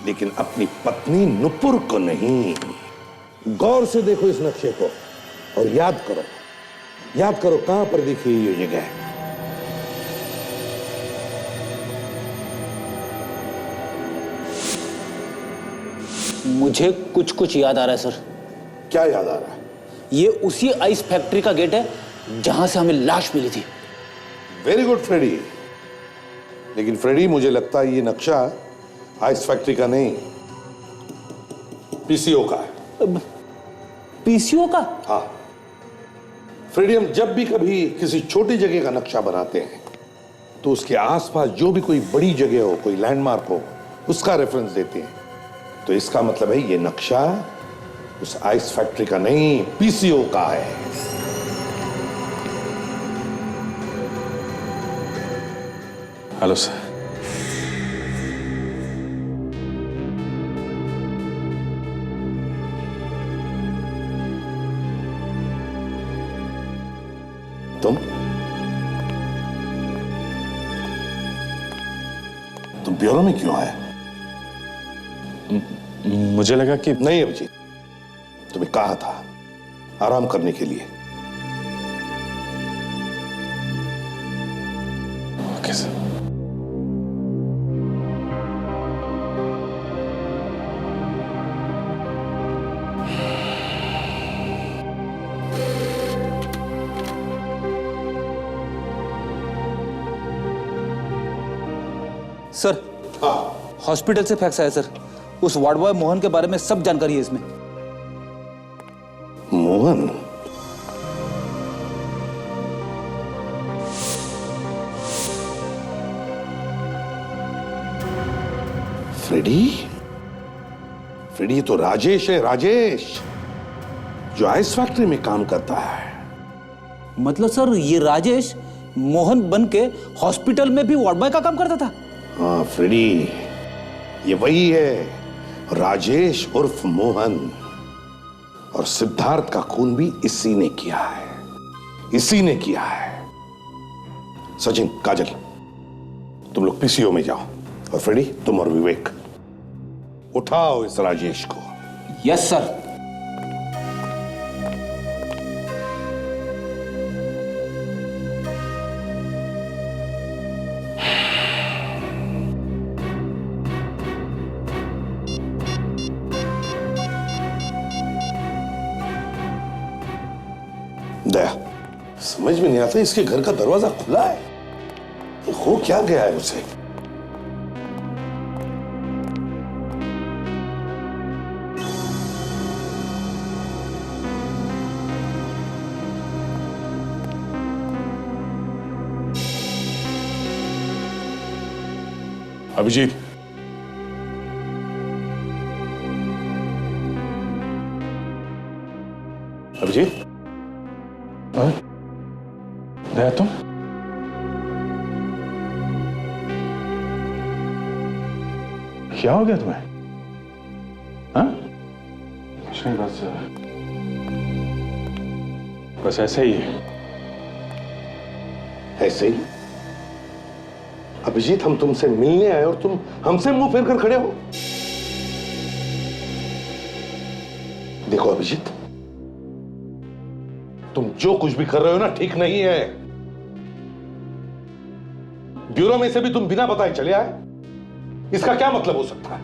लेकिन अपनी पत्नी नुपुर को नहीं। गौर से देखो इस नक्शे को और याद करो कहां पर दिखी ये जगह। मुझे कुछ कुछ याद आ रहा है सर। क्या याद आ रहा है? ये उसी आइस फैक्ट्री का गेट है जहां से हमें लाश मिली थी। Very good Freddy. लेकिन फ्रेडी, मुझे लगता है ये नक्शा आइस फैक्ट्री का नहीं, पीसीओ का है। पीसीओ का? हाँ फ्रेडी, हम जब भी कभी किसी छोटी जगह का नक्शा बनाते हैं तो उसके आसपास जो भी कोई बड़ी जगह हो, कोई लैंडमार्क हो, उसका रेफरेंस देते हैं। तो इसका मतलब है ये नक्शा उस आइस फैक्ट्री का नहीं, पीसीओ का है। Hello sir. तुम ब्यूरो में क्यों आए? मुझे लगा कि नहीं अभिजीत, तुम्हें कहा था आराम करने के लिए। Okay sir. सर हॉस्पिटल से फैक्स आया सर। उस वार्ड बॉय मोहन के बारे में सब जानकारी है इसमें। मोहन? फ्रेडी? फ्रेडी तो राजेश है, राजेश, जो आइस फैक्ट्री में काम करता है। मतलब सर ये राजेश मोहन बन के हॉस्पिटल में भी वार्ड बॉय का काम करता था? हाँ फ्रेडी, ये वही है, राजेश उर्फ मोहन। और सिद्धार्थ का खून भी इसी ने किया है, इसी ने किया है। सचिन, काजल, तुम लोग पीसीओ में जाओ, और फ्रेडी तुम और विवेक उठाओ इस राजेश को। Yes sir. दया, समझ में नहीं आता इसके घर का दरवाजा खुला है, हो क्या गया है उसे? अभिजीत, अभिजीत, दया तुम? क्या हो गया तुम्हें? हाँ? कुछ नहीं, बस ऐसे ही है। ऐसे ही? अभिजीत, हम तुमसे मिलने आए और तुम हमसे मुंह फेर कर खड़े हो। देखो अभिजीत, तुम जो कुछ भी कर रहे हो ना ठीक नहीं है। ब्यूरो में से भी तुम बिना बताए चले आए, इसका क्या मतलब हो सकता है?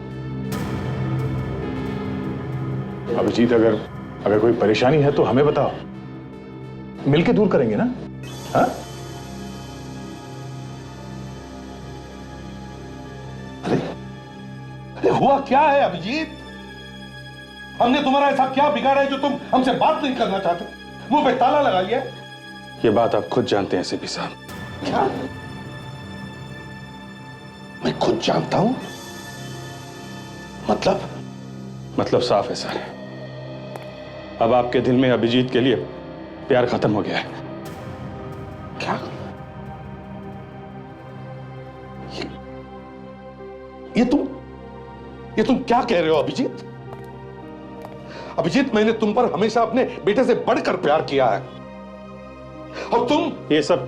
अभिजीत, अगर कोई परेशानी है तो हमें बताओ, मिलके दूर करेंगे ना? हाँ? अरे हुआ क्या है अभिजीत? हमने तुम्हारा ऐसा क्या बिगाड़ा है जो तुम हमसे बात नहीं करना चाहते? मुंह पे ताला लगा लिया? ये बात आप खुद जानते हैं सीपी साहब। क्या? मैं खुद जानता हूं? मतलब साफ है सर, अब आपके दिल में अभिजीत के लिए प्यार खत्म हो गया है। क्या? ये तुम क्या कह रहे हो अभिजीत? अभिजीत, मैंने तुम पर हमेशा अपने बेटे से बढ़कर प्यार किया है, और तुम? ये सब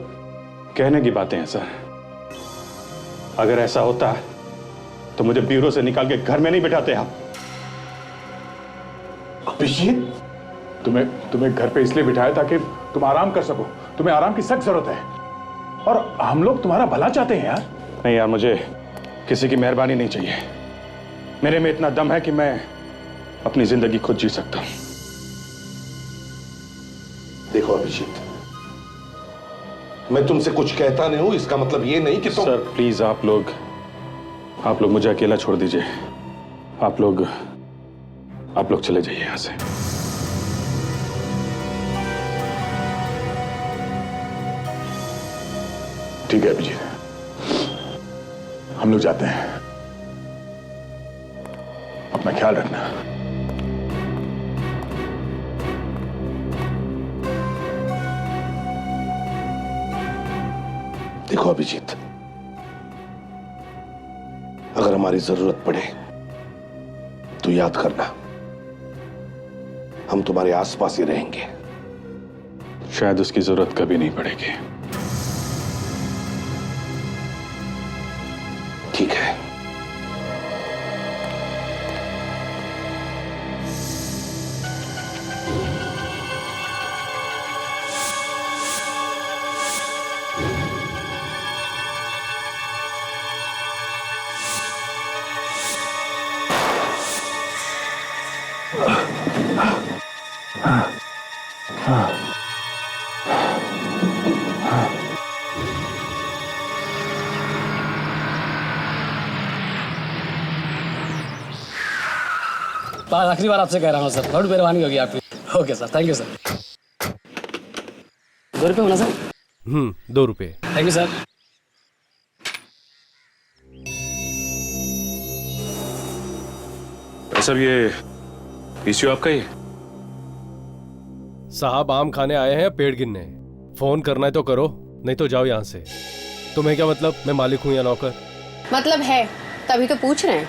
कहने की बातें हैं सर। अगर ऐसा होता तो मुझे ब्यूरो से निकाल के घर में नहीं बिठाते आप। अभिजीत, तुम्हें घर पे इसलिए बिठाया ताकि तुम आराम कर सको। तुम्हें आराम की सख्त जरूरत है, और हम लोग तुम्हारा भला चाहते हैं यार। नहीं यार, मुझे किसी की मेहरबानी नहीं चाहिए। मेरे में इतना दम है कि मैं अपनी जिंदगी खुद जी सकता हूं। देखो अभिजीत, मैं तुमसे कुछ कहता नहीं हूं, इसका मतलब ये नहीं कि तुम... सर प्लीज, आप लोग मुझे अकेला छोड़ दीजिए। आप लोग चले जाइए यहां से। ठीक है अभिजीत, हम लोग जाते हैं। अपना ख्याल रखना। देखो अभिजीत, अगर हमारी जरूरत पड़े तो याद करना, हम तुम्हारे आसपास ही रहेंगे। शायद उसकी जरूरत कभी नहीं पड़ेगी। ठीक है। आखिरी बार आपसे कह रहा हूँ सर, बहुत मेहरबानी होगी आपकी। Okay sir, thank you sir. 2 रुपये होना सर? 2 रुपये। Thank you sir. सर ये पीसीओ आपका ही? साहब आम खाने आए हैं पेड़ गिनने। फोन करना है तो करो, नहीं तो जाओ यहाँ से। तुम्हें क्या मतलब, मैं मालिक हूँ या नौकर? मतलब है, तभी तो पूछ रहे हैं।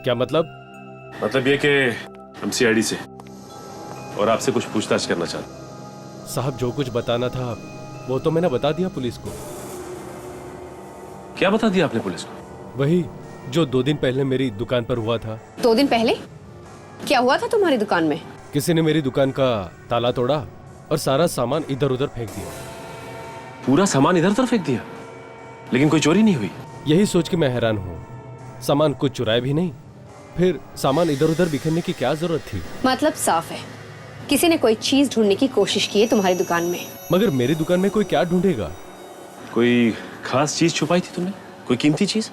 क्या मतलब? मतलब ये कि हम सीआईडी से और आपसे कुछ पूछताछ करना चाहते। साहब जो कुछ बताना था वो तो मैंने बता दिया पुलिस को। क्या बता दिया आपने पुलिस को? वही जो 2 दिन पहले मेरी दुकान पर हुआ था। 2 दिन पहले क्या हुआ था तुम्हारी दुकान में? किसी ने मेरी दुकान का ताला तोड़ा और सारा सामान इधर उधर फेंक दिया। पूरा सामान इधर उधर फेंक दिया, लेकिन कोई चोरी नहीं हुई? यही सोच के मैं हैरान हूँ। सामान कुछ चुराया भी नहीं, फिर सामान इधर उधर बिखरने की क्या जरूरत थी? मतलब साफ है किसी ने कोई चीज ढूंढने की कोशिश की है तुम्हारी दुकान में। मगर मेरी दुकान में कोई क्या ढूंढेगा? कोई खास चीज छुपाई थी तुमने? कोई कीमती चीज?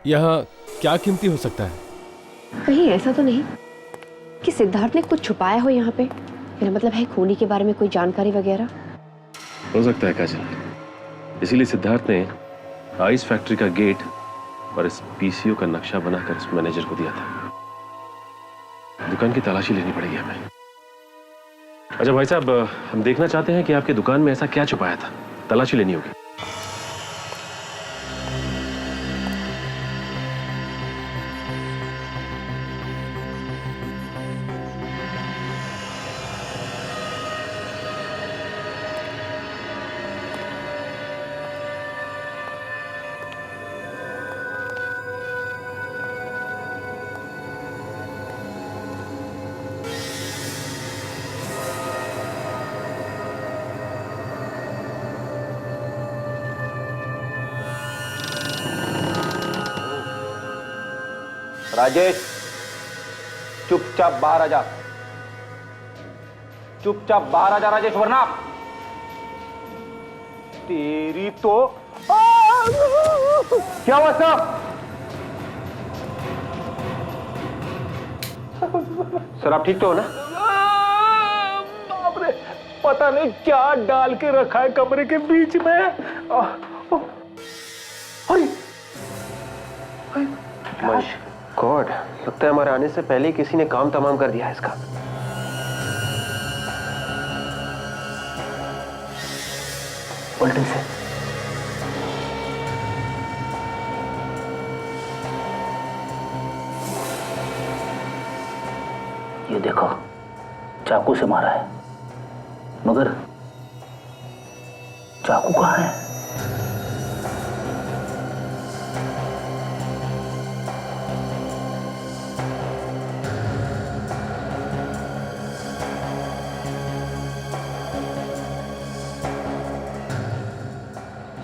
यहाँ क्या कीमती हो सकता है? कहीं ऐसा तो नहीं कि सिद्धार्थ ने कुछ छुपाया हो यहाँ पे? मेरा मतलब है खूनी के बारे में कोई जानकारी वगैरह। हो सकता है काजल, इसीलिए सिद्धार्थ ने आइस फैक्ट्री का गेट और इस पीसीओ का नक्शा बनाकर इस मैनेजर को दिया था। दुकान की तलाशी लेनी पड़ेगी हमें। अच्छा भाई साहब, हम देखना चाहते हैं कि आपकी दुकान में ऐसा क्या छुपाया था। तलाशी लेनी होगी। राजेश, चुपचाप बाहर आ जा। चुपचाप बाहर आ जा राजेश, वरना तेरी तो क्या हुआ साहब? सर आप ठीक तो हो ना? बाप रे, पता नहीं क्या डाल के रखा है कमरे के बीच में। गॉड, लगता है हमारे आने से पहले ही किसी ने काम तमाम कर दिया है इसका। उल्टे से ये देखो, चाकू से मारा है, मगर चाकू कहाँ है?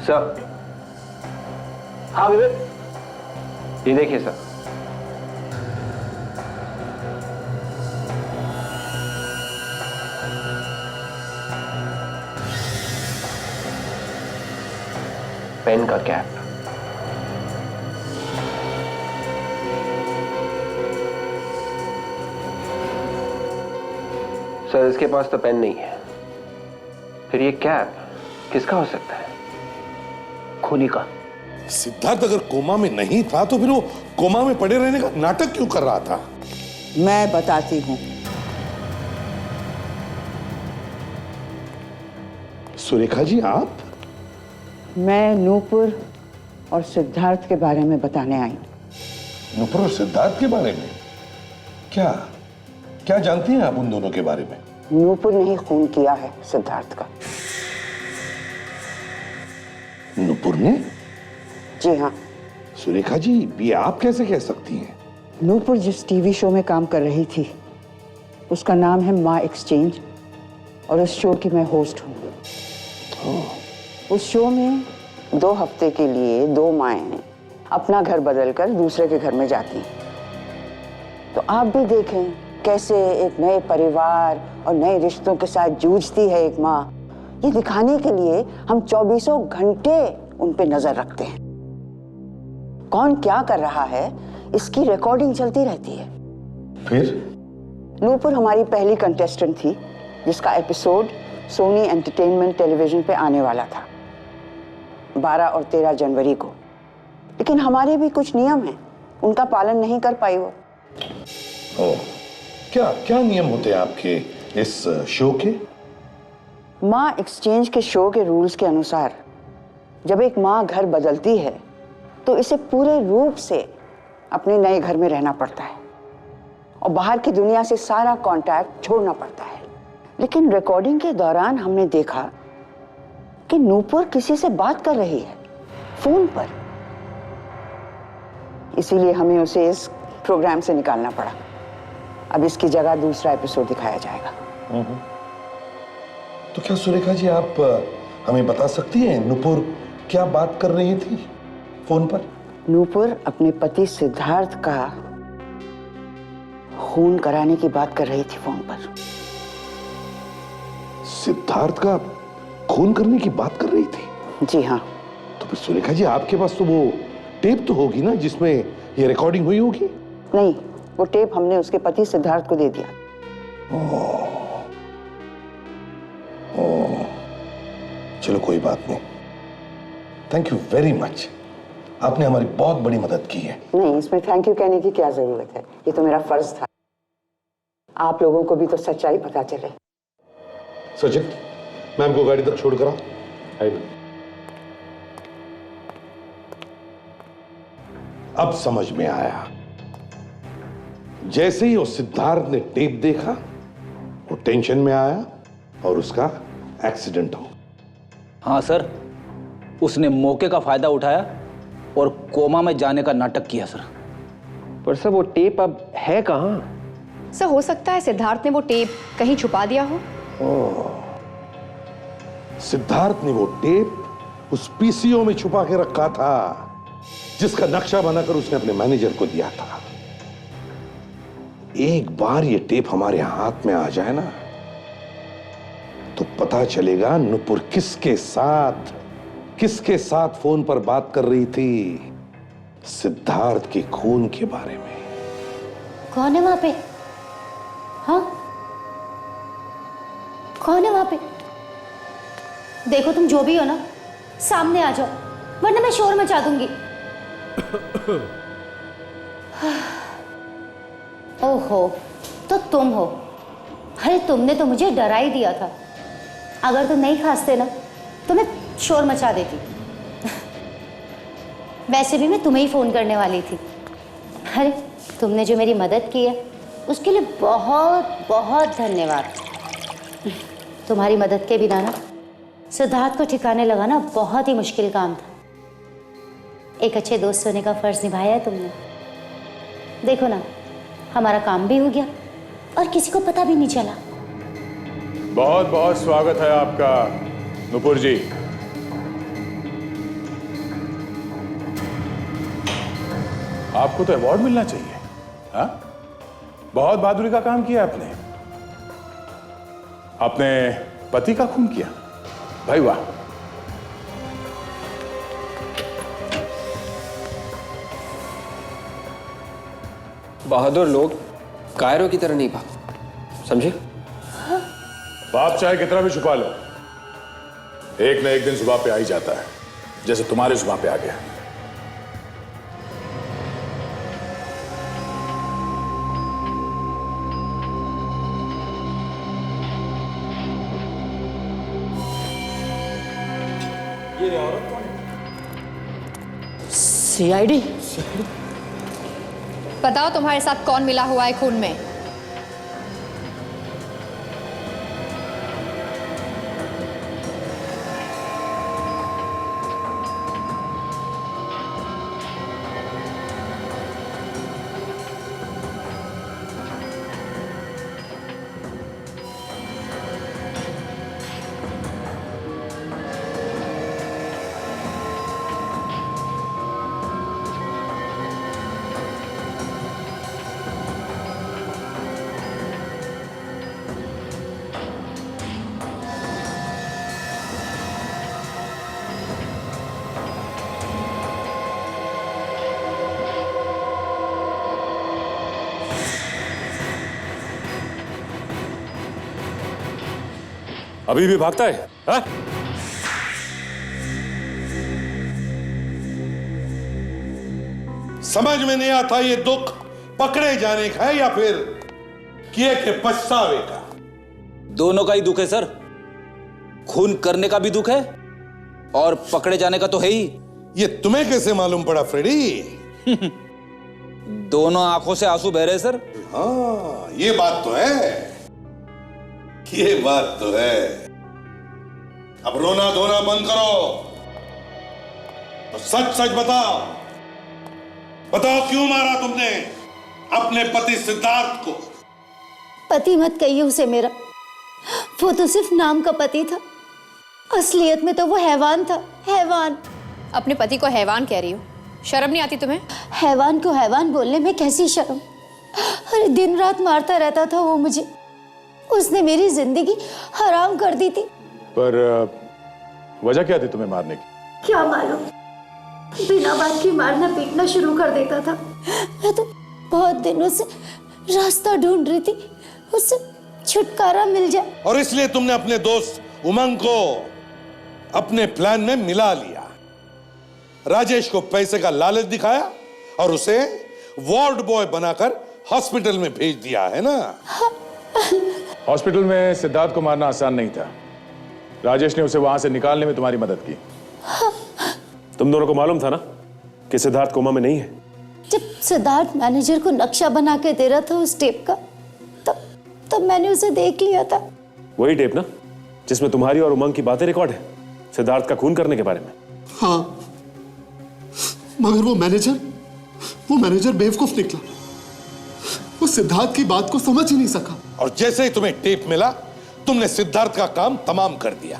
सर, हाँ विवेक, ये देखिए सर। पेन का कैप। सर इसके पास तो पेन नहीं है, फिर ये कैप किसका हो सकता है? खूनी का। सिद्धार्थ अगर कोमा में नहीं था तो फिर वो कोमा में पड़े रहने का नाटक क्यों कर रहा था? मैं बताती हूँ। सुरेखा जी आप? मैं नूपुर और सिद्धार्थ के बारे में बताने आई हूँ। नूपुर और सिद्धार्थ के बारे में? क्या क्या जानती हैं आप उन दोनों के बारे में? नूपुर ने ही खून किया है सिद्धार्थ का। नूपुर ने? जी हाँ। सुरेखा जी ये आप कैसे कह सकती हैं? नूपुर जिस टीवी शो में काम कर रही थी उसका नाम है माँ एक्सचेंज, और उस शो की मैं होस्ट हूँ। उस शो में 2 हफ्ते के लिए 2 माएँ अपना घर बदलकर दूसरे के घर में जाती हैं। तो आप भी देखें कैसे एक नए परिवार और नए रिश्तों के साथ जूझती है एक माँ। ये दिखाने के लिए हम 24 घंटे उन पे नजर रखते हैं। कौन क्या कर रहा है इसकी रिकॉर्डिंग चलती रहती है। फिर नूपुर हमारी पहली कंटेस्टेंट थी जिसका एपिसोड सोनी एंटरटेनमेंट टेलीविजन पे आने वाला था 12 और 13 जनवरी को। लेकिन हमारे भी कुछ नियम हैं, उनका पालन नहीं कर पाई वो। क्या क्या नियम होते हैं आपके इस शो के? माँ एक्सचेंज के शो के रूल्स के अनुसार जब एक माँ घर बदलती है तो इसे पूरे रूप से अपने नए घर में रहना पड़ता है और बाहर की दुनिया से सारा कांटेक्ट छोड़ना पड़ता है। लेकिन रिकॉर्डिंग के दौरान हमने देखा कि नूपुर किसी से बात कर रही है फोन पर। इसीलिए हमें उसे इस प्रोग्राम से निकालना पड़ा। अब इसकी जगह दूसरा एपिसोड दिखाया जाएगा। तो क्या सुरेखा जी आप हमें बता सकती हैं नूपुर क्या बात कर रही थी फोन पर? नूपुर अपने पति सिद्धार्थ का खून कराने की बात कर रही थी फोन पर। सिद्धार्थ का खून करने की बात कर रही थी? जी हाँ। तो फिर सुलेखा जी आपके पास तो वो टेप तो होगी ना जिसमें ये रिकॉर्डिंग हुई होगी? नहीं, वो टेप हमने उसके पति सिद्धार्थ को दे दिया। चलो कोई बात नहीं, थैंक यू वेरी मच, आपने हमारी बहुत बड़ी मदद की है। नहीं, इसमें थैंक यू कहने की क्या जरूरत है, ये तो मेरा फर्ज था। आप लोगों को भी तो सच्चाई पता चले। सचिन, मैम को गाड़ी तक छोड़ कर आओ। अब समझ में आया, जैसे ही वो सिद्धार्थ ने टेप देखा वो टेंशन में आया और उसका एक्सीडेंट हो। हाँ सर, उसने मौके का फायदा उठाया और कोमा में जाने का नाटक किया सर। पर सर वो टेप अब है कहाँ? सर हो सकता है सिद्धार्थ ने वो टेप कहीं छुपा दिया हो। सिद्धार्थ ने वो टेप उस पीसीओ में छुपा के रखा था जिसका नक्शा बनाकर उसने अपने मैनेजर को दिया था। एक बार ये टेप हमारे हाथ में आ जाए ना तो पता चलेगा नुपुर किसके साथ फोन पर बात कर रही थी सिद्धार्थ के खून के बारे में। कौन है वहां पे? हाँ, कौन है वहां पे? देखो तुम जो भी हो ना, सामने आ जाओ वरना मैं शोर मचा दूंगी। ओहो, तो तुम हो। अरे तुमने तो मुझे डरा ही दिया था। अगर तुम नहीं खांसते ना तो मैं शोर मचा देती। वैसे भी मैं तुम्हें ही फोन करने वाली थी। अरे तुमने जो मेरी मदद की है उसके लिए बहुत बहुत धन्यवाद। तुम्हारी मदद के बिना ना सिद्धार्थ को ठिकाने लगाना बहुत ही मुश्किल काम था। एक अच्छे दोस्त होने का फर्ज निभाया है तुमने। देखो ना, हमारा काम भी हो गया और किसी को पता भी नहीं चला। बहुत बहुत स्वागत है आपका नुपुर जी। आपको तो अवार्ड मिलना चाहिए। हाँ, बहुत बहादुरी का काम किया आपने। अपने पति का खून किया, भाई वाह। बहादुर लोग कायरों की तरह नहीं भाग, समझे? बाप चाहे कितना भी छुपा लो, एक न एक दिन जुबान पे आ ही जाता है, जैसे तुम्हारे जुबान पे आ गया। ये औरत कौन है? सीआईडी। बताओ तुम्हारे साथ कौन मिला हुआ है खून में? अभी भी भागता है? हा? समझ में नहीं आता ये दुख पकड़े जाने का है या फिर किए के पछतावे का? दोनों का ही दुख है सर। खून करने का भी दुख है और पकड़े जाने का तो है ही। ये तुम्हें कैसे मालूम पड़ा फ्रेडी? दोनों आंखों से आंसू बह रहे सर। हाँ, ये बात तो है, ये बात तो है। अब रोना धोना बंद करो, तो सच सच बताओ, बताओ क्यों मारा तुमने अपने पति सिद्धार्थ को? पति मत कहिए उसे मेरा, वो तो सिर्फ नाम का पति था, असलियत में तो वो हैवान था, हैवान। अपने पति को हैवान कह रही हो? शर्म नहीं आती तुम्हें? हैवान को हैवान बोलने में कैसी शर्म? अरे दिन रात मारता रहता था वो मुझे, उसने मेरी जिंदगी हराम कर दी थी। पर वजह क्या थी तुम्हें मारने की? क्या मालूम, बिना बात की मारना पीटना शुरू कर देता था। मैं तो बहुत दिनों से रास्ता ढूंढ रही थी, उससे छुटकारा मिल जाए। और इसलिए तुमने अपने दोस्त उमंग को अपने प्लान में मिला लिया। राजेश को पैसे का लालच दिखाया और उसे वार्ड बॉय बनाकर हॉस्पिटल में भेज दिया, है ना? हॉस्पिटल में सिद्धार्थ को मारना आसान नहीं था। राजेश ने उसे वहां से निकालने में तुम्हारी मदद की। तुम दोनों को मालूम था ना कि सिद्धार्थ कोमा में नहीं है? जब सिद्धार्थ मैनेजर को नक्शा बना के दे रहा था उस टेप का, तब मैंने उसे देख लिया था। वही टेप ना जिसमें तुम्हारी और उमंग की बातें रिकॉर्ड है सिद्धार्थ का खून करने के बारे में। हाँ, मगर वो मैनेजर बेवकूफ निकला। वो सिद्धार्थ की बात को समझ ही नहीं सका। और जैसे ही तुम्हें टेप मिला, तुमने सिद्धार्थ का काम तमाम कर दिया।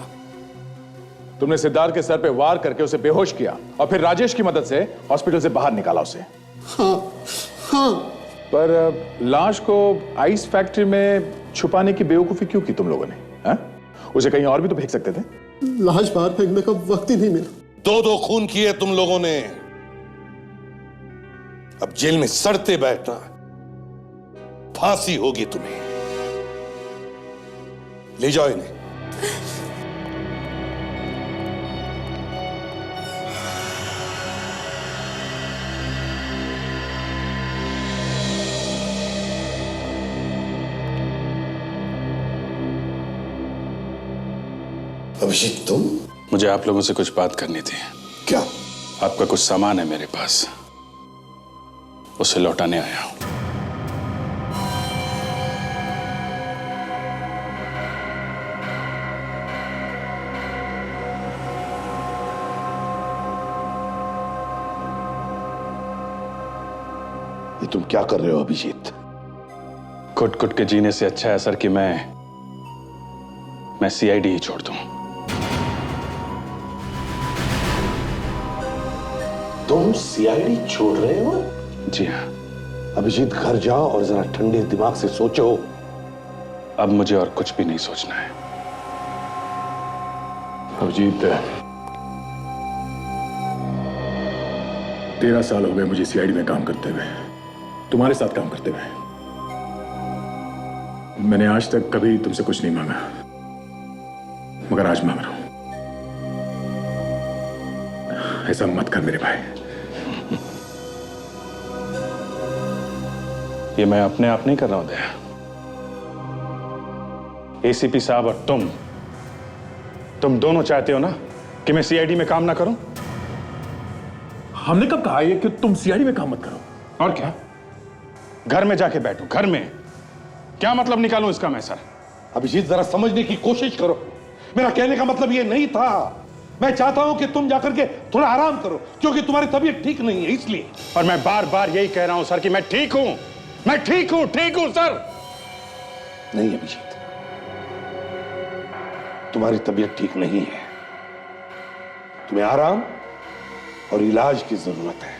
तुमने सिद्धार्थ के सर पे वार करके उसे बेहोश किया और फिर राजेश की मदद से हॉस्पिटल से बाहर निकाला उसे। हाँ। पर लाश को आइस फैक्ट्री में छुपाने की बेवकूफी क्यों की तुम लोगों ने? हा? उसे कहीं और भी तो फेंक सकते थे। लाश बाहर फेंकने का वक्त ही नहीं मिला। दो खून किए तुम लोगों ने। अब जेल में सड़ते बैठना, फांसी होगी तुम्हें। ले जाओ इन्हें। अभिजीत, तुम? मुझे आप लोगों से कुछ बात करनी थी। क्या? आपका कुछ सामान है मेरे पास, उसे लौटाने आया हूं। ये तुम क्या कर रहे हो अभिजीत? कुट के जीने से अच्छा है सर कि मैं सीआईडी ही छोड़ दूं। तुम सीआईडी छोड़ रहे हो? जी हाँ। अभिजीत, घर जाओ और जरा ठंडे दिमाग से सोचो। अब मुझे और कुछ भी नहीं सोचना है। अभिजीत, 13 साल हो गए मुझे सीआईडी में काम करते हुए, तुम्हारे साथ काम करते हुए। मैंने आज तक कभी तुमसे कुछ नहीं मांगा, मगर आज मांग रहा हूं। ऐसा मत कर मेरे भाई। ये मैं अपने आप नहीं कर रहा हूं दया। एसीपी साहब और तुम दोनों चाहते हो ना कि मैं सीआईडी में काम ना करूं? हमने कब कहा कि तुम सीआईडी में काम मत करो? और क्या, घर में जाके बैठो? घर में क्या मतलब निकालूं इसका मैं? सर अभिजीत, जरा समझने की कोशिश करो। मेरा कहने का मतलब ये नहीं था। मैं चाहता हूं कि तुम जाकर के थोड़ा आराम करो, क्योंकि तुम्हारी तबीयत ठीक नहीं है, इसलिए। और मैं बार बार यही कह रहा हूं सर कि मैं ठीक हूं, मैं ठीक हूं सर। नहीं अभिजीत, तुम्हारी तबीयत ठीक नहीं है। तुम्हें आराम और इलाज की जरूरत है।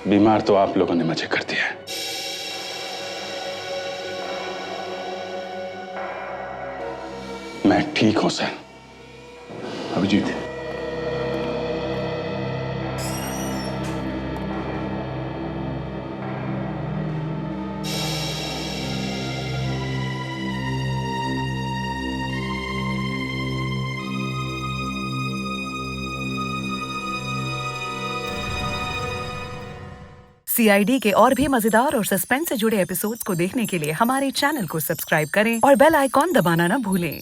बीमार तो आप लोगों ने मुझे कर दिया है। मैं ठीक हूं सर। अभिजीत, सीआईडी के और भी मजेदार और सस्पेंस से जुड़े एपिसोड्स को देखने के लिए हमारे चैनल को सब्सक्राइब करें और बेल आइकॉन दबाना ना भूलें।